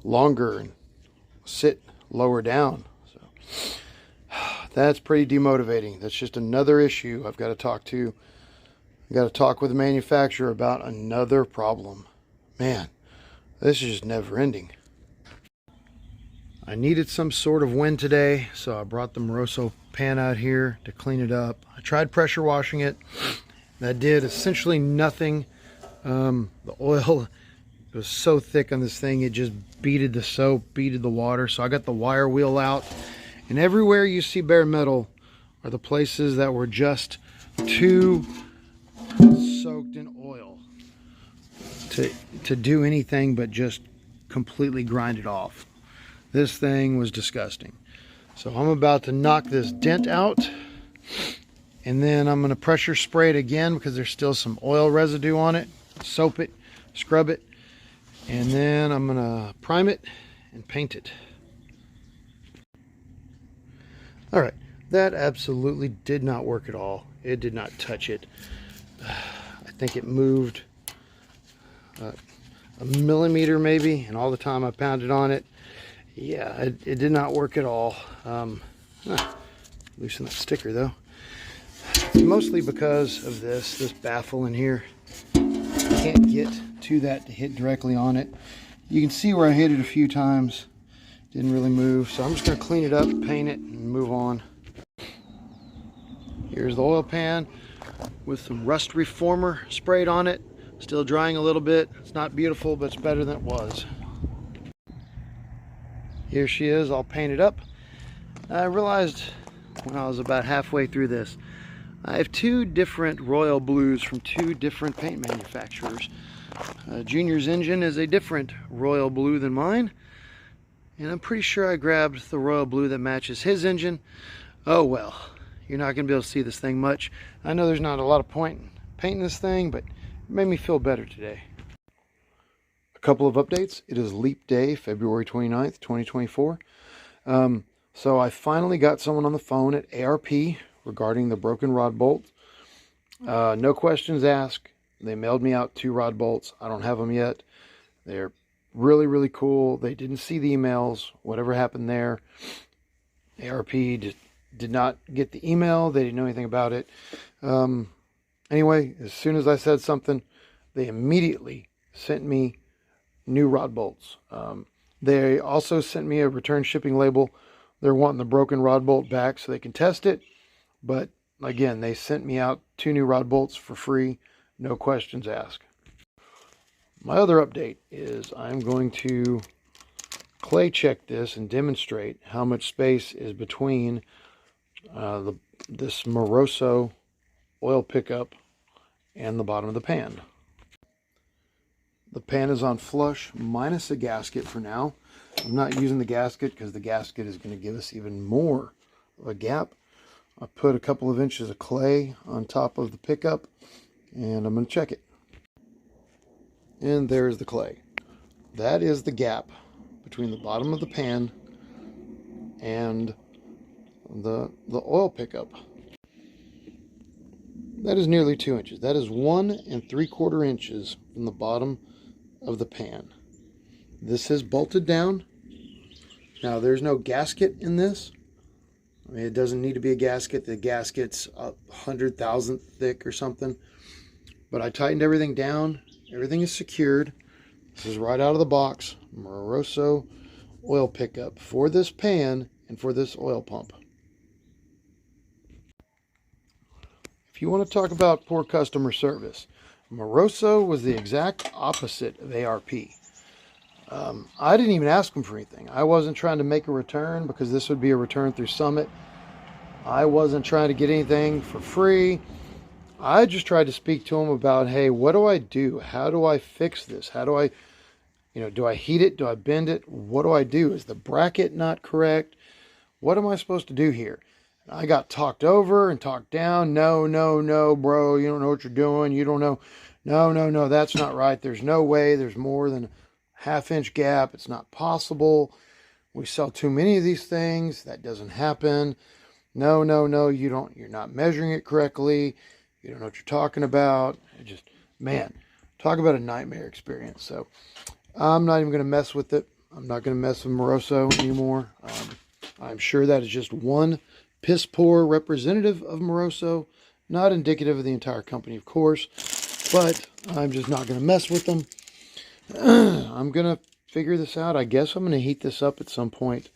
longer and sit lower down. So that's pretty demotivating. That's just another issue I've got to talk to. I've got to talk with the manufacturer about another problem. Man, this is just never ending. I needed some sort of wind today, so I brought the Moroso pan out here to clean it up. I tried pressure washing it. That did essentially nothing. The oil was so thick on this thing, it just beaded the soap, beaded the water. So I got the wire wheel out, and everywhere you see bare metal are the places that were just too soaked in oil to do anything but just completely grind it off. This thing was disgusting. So I'm about to knock this dent out, and then I'm going to pressure spray it again because there's still some oil residue on it. Soap it, scrub it, and then I'm going to prime it and paint it. Alright, that absolutely did not work at all. It did not touch it. I think it moved a millimeter maybe, and all the time I pounded on it, yeah, it did not work at all. Loosen that sticker though. It's mostly because of this baffle in here. I can't get to that to hit directly on it. You can see where I hit it a few times. Didn't really move, so I'm just going to clean it up, paint it, and move on. Here's the oil pan with some rust reformer sprayed on it. Still drying a little bit. It's not beautiful, but it's better than it was. Here she is, all painted up. I realized when I was about halfway through this, I have 2 different royal blues from 2 different paint manufacturers. Junior's engine is a different royal blue than mine, and I'm pretty sure I grabbed the royal blue that matches his engine. Oh well, you're not going to be able to see this thing much. I know there's not a lot of point in painting this thing, but it made me feel better today. A couple of updates. It is Leap Day, February 29th, 2024. So I finally got someone on the phone at ARP regarding the broken rod bolt. No questions asked. They mailed me out 2 rod bolts. I don't have them yet. They're really, really cool. They didn't see the emails. Whatever happened there, ARP did not get the email. They didn't know anything about it. Anyway, as soon as I said something, they immediately sent me new rod bolts. They also sent me a return shipping label. They're wanting the broken rod bolt back so they can test it. But again, they sent me out 2 new rod bolts for free. No questions asked. My other update is I'm going to clay check this and demonstrate how much space is between this Moroso oil pickup and the bottom of the pan. The pan is on flush minus a gasket for now. I'm not using the gasket because the gasket is going to give us even more of a gap. I put a couple of inches of clay on top of the pickup, and I'm going to check it. And there's the clay. That is the gap between the bottom of the pan and the oil pickup. That is nearly 2 inches. That is 1 3/4 inches from the bottom of the pan. This is bolted down. Now there's no gasket in this, I mean, it doesn't need to be a gasket. The gasket's 100,000 thick or something. But I tightened everything down. Everything is secured. This is right out of the box. Moroso oil pickup for this pan and for this oil pump. If you want to talk about poor customer service, Moroso was the exact opposite of ARP. I didn't even ask them for anything. I wasn't trying to make a return because this would be a return through Summit. I wasn't trying to get anything for free. I just tried to speak to them about, hey, what do I do? How do I fix this? How do I, do I heat it? Do I bend it? What do I do? Is the bracket not correct? What am I supposed to do here? And I got talked over and talked down. No, no, no, bro. You don't know what you're doing. You don't know. No, no, no, that's not right. There's no way. There's more than a half-inch gap. It's not possible. We sell too many of these things. That doesn't happen. No, no, no, you're not measuring it correctly. You don't know what you're talking about. It just, man, talk about a nightmare experience. So I'm not even going to mess with it. I'm not going to mess with Moroso anymore. I'm sure that is just one piss poor representative of Moroso, not indicative of the entire company, of course, but I'm just not going to mess with them. I'm going to figure this out. I guess I'm going to heat this up at some point,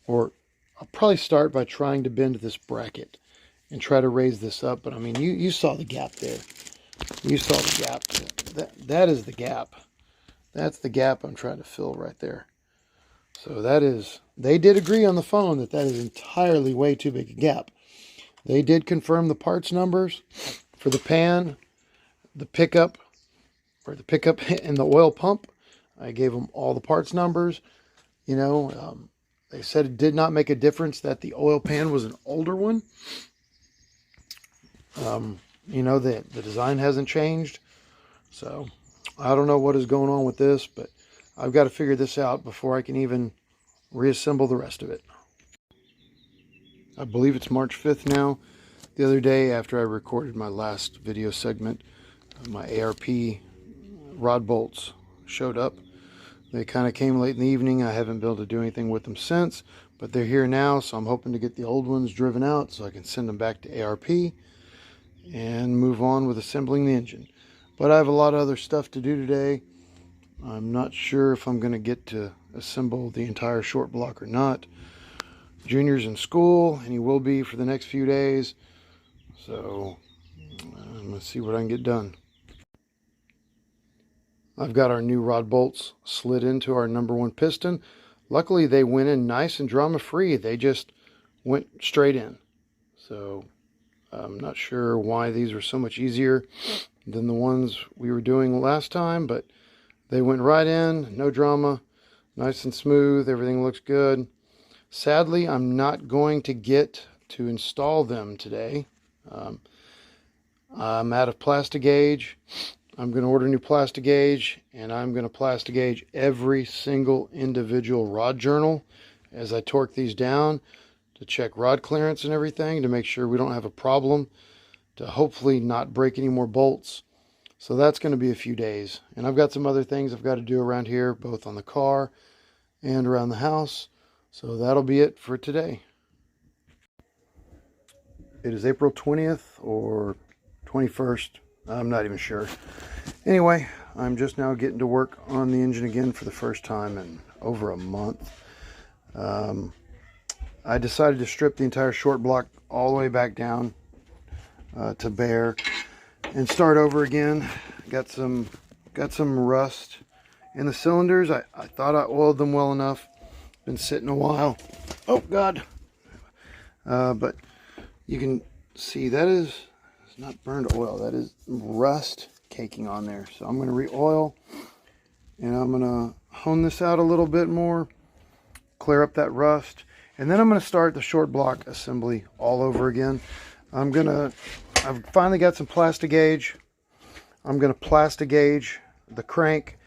or I'll probably start by trying to bend this bracket and try to raise this up. But I mean, you saw the gap there. You saw the gap. That is the gap. That's the gap I'm trying to fill right there. So that is, they did agree on the phone that is entirely way too big a gap. They did confirm the parts numbers for the pan, the pickup, and the oil pump. I gave them all the parts numbers. They said it did not make a difference that the oil pan was an older one. The design hasn't changed. So I don't know what is going on with this, but I've got to figure this out before I can even reassemble the rest of it. I believe it's March 5th now. The other day, after I recorded my last video segment, my ARP rod bolts showed up. They kind of came late in the evening. I haven't been able to do anything with them since, but they're here now, so I'm hoping to get the old ones driven out so I can send them back to ARP and move on with assembling the engine. But I have a lot of other stuff to do today. I'm not sure if I'm going to get to assemble the entire short block or not. Junior's in school, and he will be for the next few days. So I'm going to see what I can get done. I've got our new rod bolts slid into our number one piston. Luckily, they went in nice and drama-free. They just went straight in. So I'm not sure why these were so much easier than the ones we were doing last time, but they went right in, no drama, nice and smooth. Everything looks good. Sadly, I'm not going to get to install them today. I'm out of Plastigauge. I'm going to order a new Plastigauge, and I'm going to Plastigauge every single individual rod journal as I torque these down to check rod clearance and everything to make sure we don't have a problem, to hopefully not break any more bolts. So that's going to be a few days. And I've got some other things I've got to do around here, both on the car and around the house. So that'll be it for today. It is April 20th or 21st. I'm not even sure. Anyway, I'm just now getting to work on the engine again for the first time in over a month. I decided to strip the entire short block all the way back down to bare and start over again. Got some rust in the cylinders. I thought I oiled them well enough. Been sitting a while. Oh God! But you can see that is not burned oil. That is rust caking on there. So I'm going to re-oil, and I'm going to hone this out a little bit more, clear up that rust, and then I'm going to start the short block assembly all over again. I've finally got some Plastigauge. I'm going to Plastigauge the crank,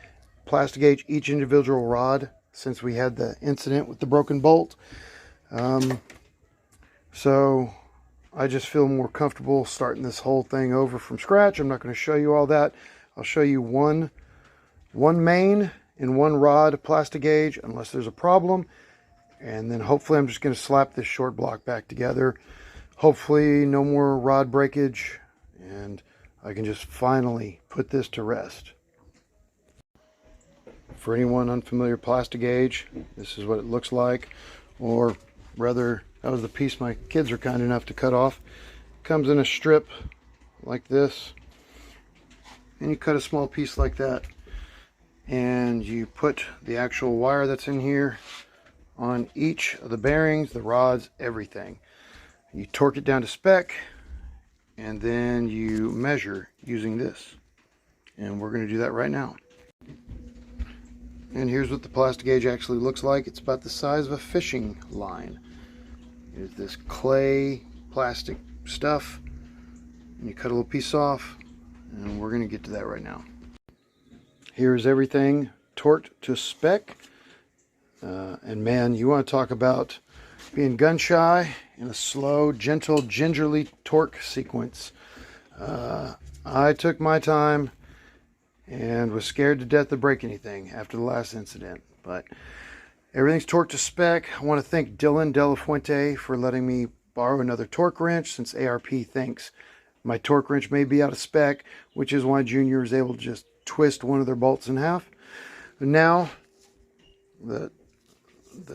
Plastigauge each individual rod since we had the incident with the broken bolt. So I just feel more comfortable starting this whole thing over from scratch. I'm not going to show you all that. I'll show you one main and one rod Plastigauge unless there's a problem, And then hopefully I'm just going to slap this short block back together. Hopefully no more rod breakage, and I can just finally put this to rest. For anyone unfamiliar with Plastigauge, this is what it looks like, or rather, that was the piece my kids are kind enough to cut off. It comes in a strip like this, and you cut a small piece like that, and you put the actual wire that's in here on each of the bearings, the rods, everything. You torque it down to spec, and then you measure using this, and we're going to do that right now. And here's what the Plastigauge actually looks like. It's about the size of a fishing line. It's this clay plastic stuff, and you cut a little piece off, and we're going to get to that right now. Here's everything torqued to spec, and man, you want to talk about being gun shy in a slow, gentle, gingerly torque sequence. I took my time and was scared to death to break anything after the last incident, but everything's torqued to spec. I want to thank Dylan De La Fuente for letting me borrow another torque wrench, since ARP thinks my torque wrench may be out of spec, which is why Junior is able to just twist one of their bolts in half. And now the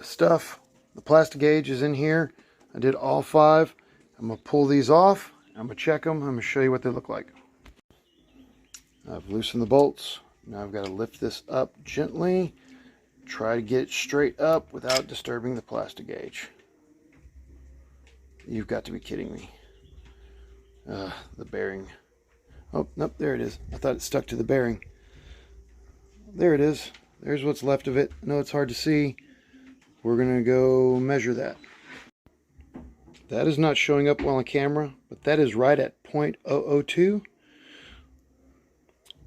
stuff, the Plastigauge is in here. I did all 5. I'm going to pull these off. I'm going to check them. I'm going to show you what they look like. I've loosened the bolts. Now I've got to lift this up gently. Try to get it straight up without disturbing the Plastigauge. You've got to be kidding me. The bearing. Oh, nope, there it is. I thought it stuck to the bearing. There it is. There's what's left of it. I know it's hard to see. We're going to go measure that. That is not showing up well on camera, but that is right at 0.002.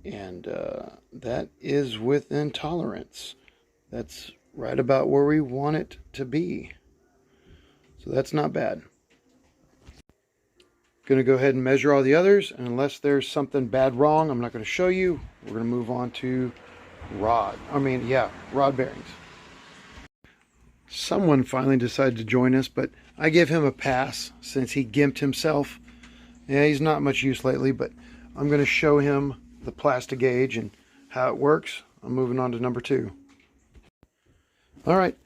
And that is within tolerance. That's right about where we want it to be. So that's not bad. Going to go ahead and measure all the others, and unless there's something bad wrong, I'm not going to show you. We're going to move on to rod bearings. Someone finally decided to join us, but I give him a pass since he gimped himself. Yeah, he's not much use lately, but I'm going to show him the Plastigauge and how it works. I'm moving on to number 2. All right,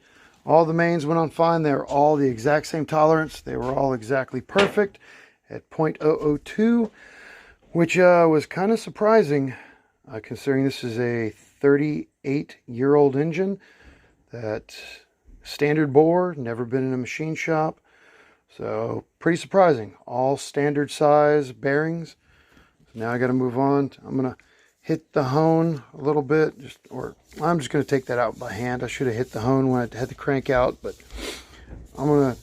all the mains went on fine. They're all the exact same tolerance. They were all exactly perfect at 0.002, which was kind of surprising, considering this is a 38-year-old engine that standard bore, never been in a machine shop. So pretty surprising. All standard size bearings. So now I got to move on. I'm going to hit the hone a little bit, I'm just going to take that out by hand. I should have hit the hone when I had the crank out, but I'm going to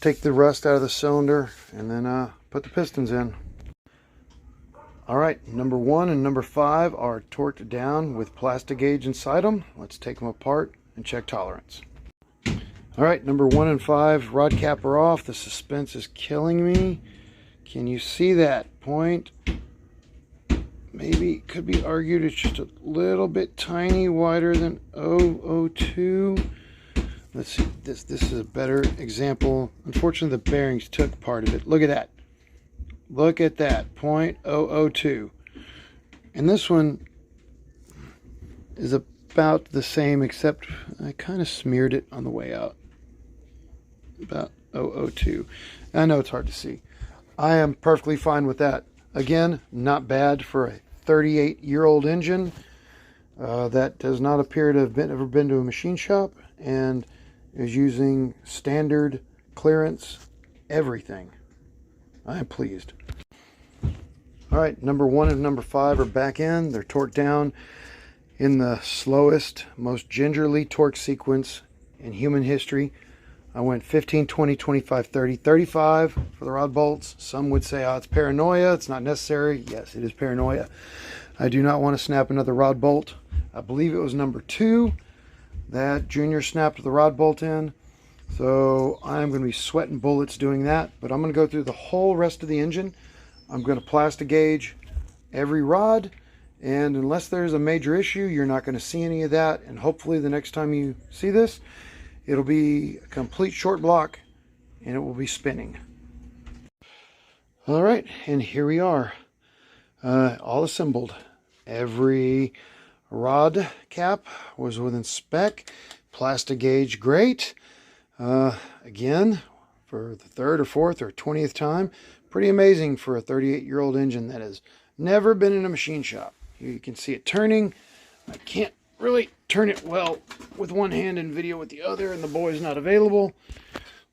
take the rust out of the cylinder and then put the pistons in. All right, number 1 and number 5 are torqued down with Plastigauge inside them. Let's take them apart and check tolerance. All right, number 1 and 5, rod cap are off. The suspense is killing me. Can you see that point? Maybe could be argued it's just a little bit tiny wider than 002. Let's see, this is a better example. Unfortunately, the bearings took part of it. Look at that. Look at that, 0.002. And this one is about the same, except I kind of smeared it on the way out. About 002. I know it's hard to see. I am perfectly fine with that. Again, not bad for a 38-year-old engine that does not appear to have ever been to a machine shop and is using standard clearance, everything. I am pleased. All right, number 1 and number 5 are back in. They're torqued down in the slowest, most gingerly torque sequence in human history. I went 15, 20, 25, 30, 35 for the rod bolts. Some would say, oh, it's paranoia. It's not necessary. Yes, it is paranoia. I do not want to snap another rod bolt. I believe it was number 2 that Junior snapped the rod bolt in. So I'm going to be sweating bullets doing that. But I'm going to go through the whole rest of the engine. I'm going to Plastigauge every rod. And unless there's a major issue, you're not going to see any of that. And hopefully the next time you see this, it'll be a complete short block and it will be spinning. All right, and here we are, all assembled. Every rod cap was within spec. Plastic gauge, great. Again, for the third or fourth or 20th time, pretty amazing for a 38-year-old engine that has never been in a machine shop. You can see it turning. I can't really turn it well with one hand and video with the other, and the boy's not available.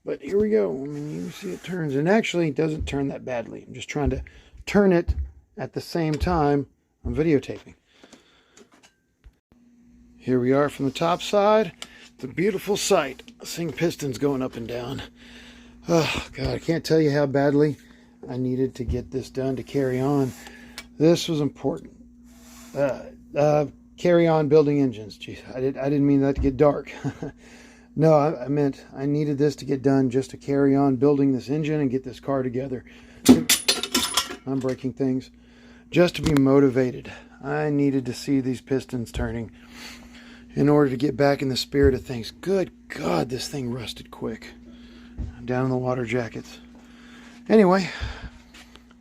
But here we go. I mean, you see it turns, and actually it doesn't turn that badly. I'm just trying to turn it at the same time I'm videotaping. Here we are from the top side. It's a beautiful sight, seeing pistons going up and down. Oh God, I can't tell you how badly I needed to get this done to carry on. This was important. Carry on building engines. Jeez, I didn't mean that to get dark. No, I meant I needed this to get done just to carry on building this engine and get this car together. I'm breaking things. Just to be motivated. I needed to see these pistons turning in order to get back in the spirit of things. Good God, this thing rusted quick. Down in the water jackets. Anyway,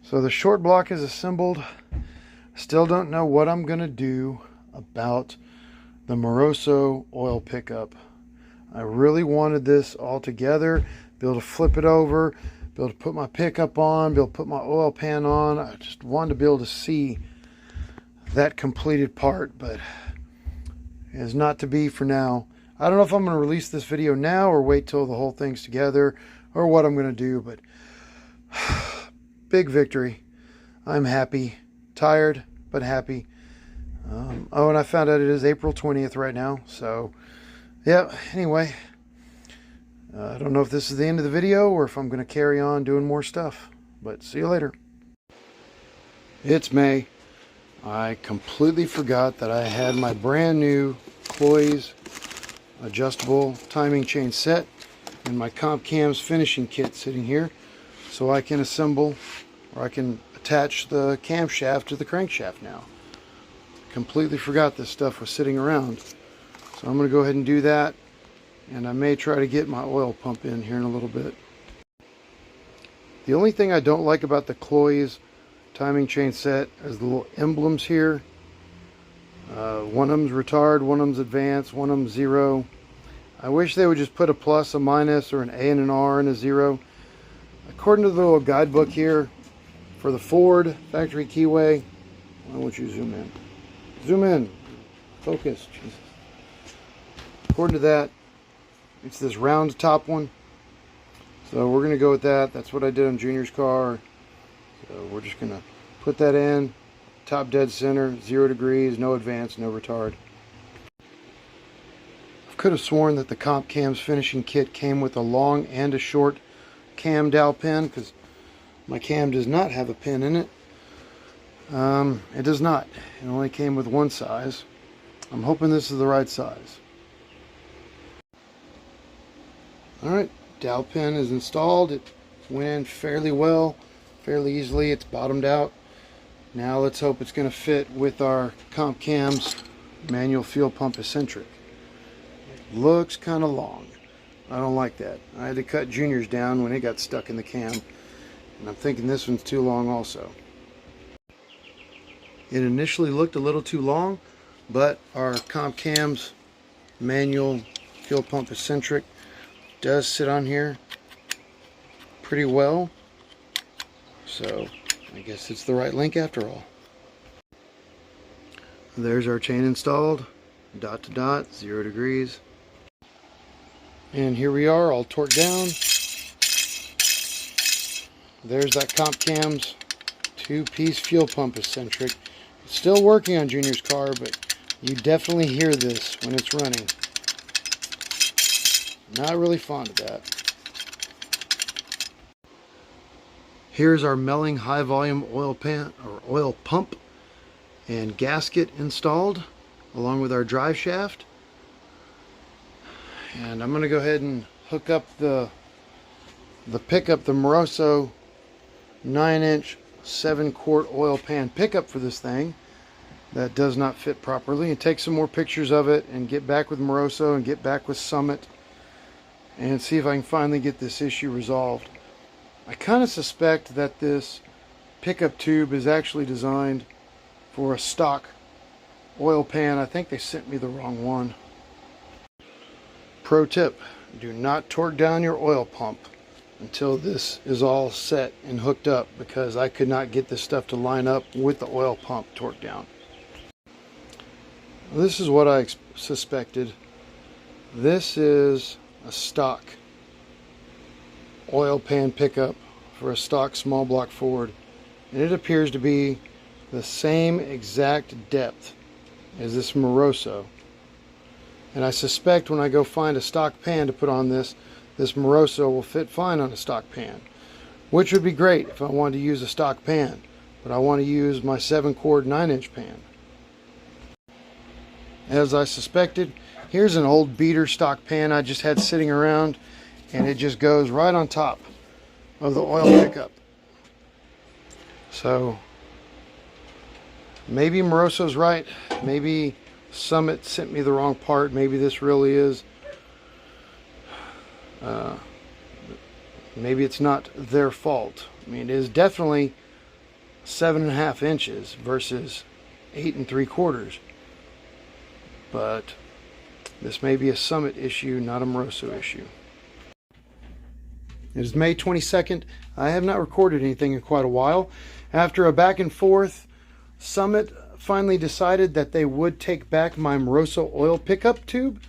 so the short block is assembled. Still don't know what I'm going to do about the Moroso oil pickup. I really wanted this all together, be able to flip it over, be able to put my pickup on, be able to put my oil pan on. I just wanted to be able to see that completed part, but it is not to be for now. I don't know if I'm going to release this video now or wait till the whole thing's together or what I'm going to do, but big victory. I'm happy, tired, but happy. Oh, and I found out it is April 20th right now, so yeah, anyway, I don't know if this is the end of the video or if I'm going to carry on doing more stuff, but see you later. It's May. I completely forgot that I had my brand new Cloys adjustable timing chain set and my comp cams finishing kit sitting here, so I can assemble, or I can attach the camshaft to the crankshaft now. Completely forgot this stuff was sitting around. So I'm going to go ahead and do that, and I may try to get my oil pump in here in a little bit. The only thing I don't like about the Cloys timing chain set is the little emblems here. One of them's retard, one of them's advanced, one of them's zero. I wish they would just put a plus, a minus, or an A and an R and a zero. According to the little guidebook here, for the Ford factory keyway, why won't you zoom in? Zoom in. Focus. Jesus. According to that, it's this round top one. So we're going to go with that. That's what I did on Junior's car. So we're just going to put that in. Top dead center, 0 degrees, no advance, no retard. I could have sworn that the comp cams finishing kit came with a long and a short cam dowel pin, because my cam does not have a pin in it. It does not. It only came with one size. I'm hoping this is the right size. Alright, dowel pin is installed. It went in fairly well, fairly easily. It's bottomed out. Now let's hope it's going to fit with our comp cams manual fuel pump eccentric. It looks kind of long. I don't like that. I had to cut Junior's down when it got stuck in the cam, and I'm thinking this one's too long also. It initially looked a little too long, but our comp cams manual fuel pump eccentric does sit on here pretty well, so I guess it's the right length after all. There's our chain installed, dot to dot, 0 degrees. And here we are, all torqued down. There's that comp cams 2-piece fuel pump eccentric. It's still working on Junior's car, but you definitely hear this when it's running. Not really fond of that. Here's our Melling high volume oil pan or oil pump and gasket installed, along with our drive shaft. And I'm going to go ahead and hook up the pickup, the Moroso 9-inch 7-quart oil pan pickup for this thing that does not fit properly, and take some more pictures of it and get back with Moroso and get back with Summit and see if I can finally get this issue resolved. I kind of suspect that this pickup tube is actually designed for a stock oil pan. I think they sent me the wrong one. Pro tip, do not torque down your oil pump until this is all set and hooked up, because I could not get this stuff to line up with the oil pump torque down. This is what I suspected. This is a stock oil pan pickup for a stock small block Ford, and it appears to be the same exact depth as this Moroso. And I suspect when I go find a stock pan to put on this Moroso will fit fine on a stock pan, which would be great if I wanted to use a stock pan, but I want to use my 7-cord 9-inch pan. As I suspected, here's an old beater stock pan I just had sitting around, and it just goes right on top of the oil pickup. So maybe Moroso's right, maybe Summit sent me the wrong part, maybe this really is maybe it's not their fault. I mean, it is definitely 7.5 inches versus 8 3/4, but this may be a Summit issue, not a Moroso issue. It is May 22nd. I have not recorded anything in quite a while. After a back and forth, Summit finally decided that they would take back my Moroso oil pickup tube.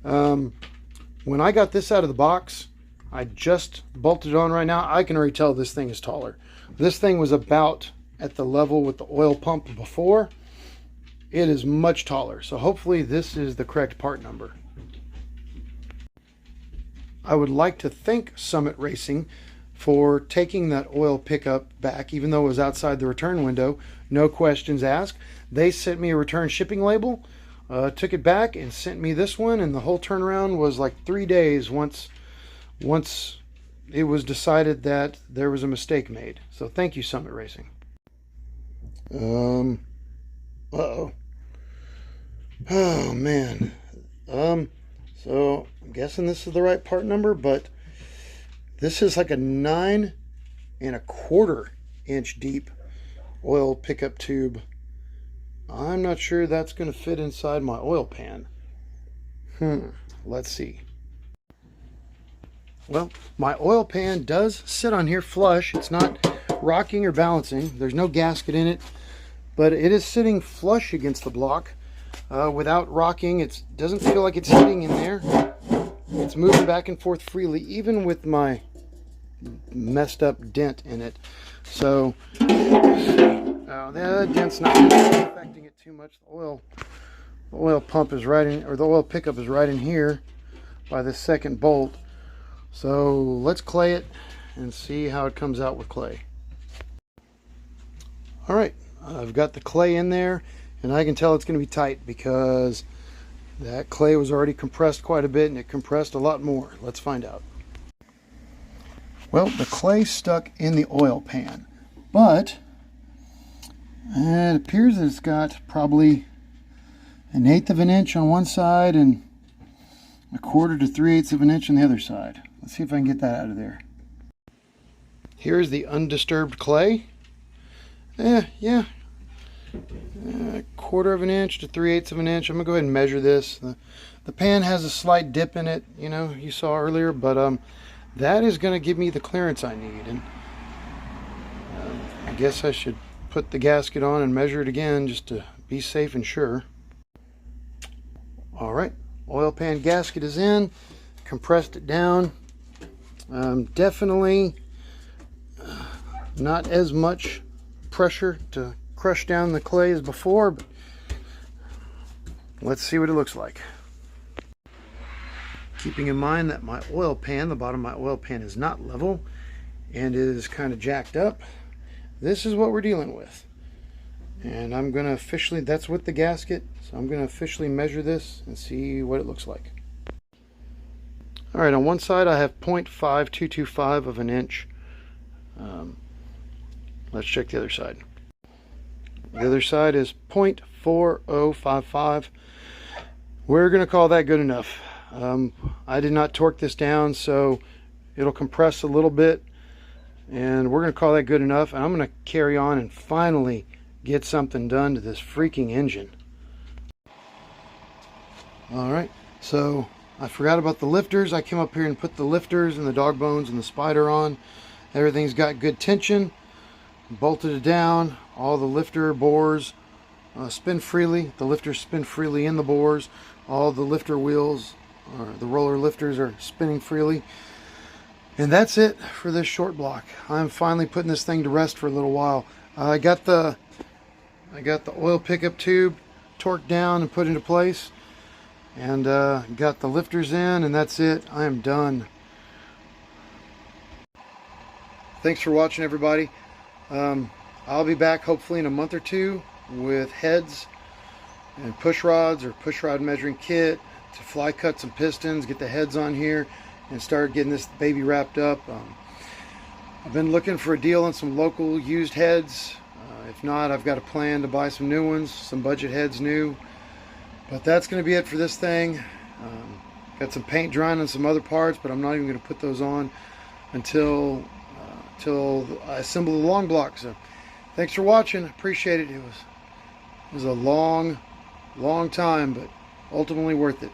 When I got this out of the box, I just bolted it on right now. I can already tell this thing is taller. This thing was about at the level with the oil pump before. It is much taller, so hopefully this is the correct part number. I would like to thank Summit Racing for taking that oil pickup back, even though it was outside the return window. No questions asked. They sent me a return shipping label, took it back and sent me this one, and the whole turnaround was like 3 days once it was decided that there was a mistake made. So thank you, Summit Racing. Uh-oh. Oh, man. So I'm guessing this is the right part number, but this is like a 9 1/4 inch deep oil pickup tube. I'm not sure that's going to fit inside my oil pan. Let's see. Well, my oil pan does sit on here flush. It's not rocking or balancing. There's no gasket in it, but it is sitting flush against the block without rocking. It doesn't feel like it's sitting in there. It's moving back and forth freely, even with my messed up dent in it. So the dent's not affecting it too much. The oil pump is right in, or the oil pickup is right in here by the second bolt. So let's clay it and see how it comes out with clay. All right, I've got the clay in there, and I can tell it's going to be tight because that clay was already compressed quite a bit, and it compressed a lot more. Let's find out. Well, the clay stuck in the oil pan, but it appears that it's got probably 1/8 of an inch on one side and 1/4 to 3/8 of an inch on the other side. Let's see if I can get that out of there. Here's the undisturbed clay. Yeah, 1/4 of an inch to 3/8 of an inch. I'm gonna go ahead and measure this. The pan has a slight dip in it, you know, you saw earlier, but that is gonna give me the clearance I need. And I guess I should put the gasket on and measure it again just to be safe and sure. All right, oil pan gasket is in, compressed it down. Definitely not as much pressure to crush down the clay as before, but let's see what it looks like. Keeping in mind that my oil pan, the bottom of my oil pan is not level and is kind of jacked up, this is what we're dealing with. And I'm going to officially, that's with the gasket, so I'm going to officially measure this and see what it looks like. All right, on one side I have 0.5225 of an inch. Let's check the other side. The other side is 0.4055. We're going to call that good enough. I did not torque this down, so it'll compress a little bit, and we're going to call that good enough. And I'm going to carry on and finally get something done to this freaking engine. Alright, so I forgot about the lifters. I came up here and put the lifters and the dog bones and the spider on. Everything's got good tension. Bolted it down. All the lifter bores spin freely. The lifters spin freely in the bores. All the lifter wheels, or the roller lifters, are spinning freely. And that's it for this short block. I'm finally putting this thing to rest for a little while. I got the oil pickup tube torqued down and put into place, and got the lifters in, and that's it. I am done. Thanks for watching, everybody. I'll be back hopefully in a month or two with heads and push rods or push rod measuring kit to fly cut some pistons, get the heads on here, and start getting this baby wrapped up. I've been looking for a deal on some local used heads. If not, I've got a plan to buy some new ones, some budget heads new. But that's going to be it for this thing. Got some paint drying on some other parts, but I'm not even going to put those on until I assemble the long block. So thanks for watching. Appreciate it. It was a long time, but ultimately worth it.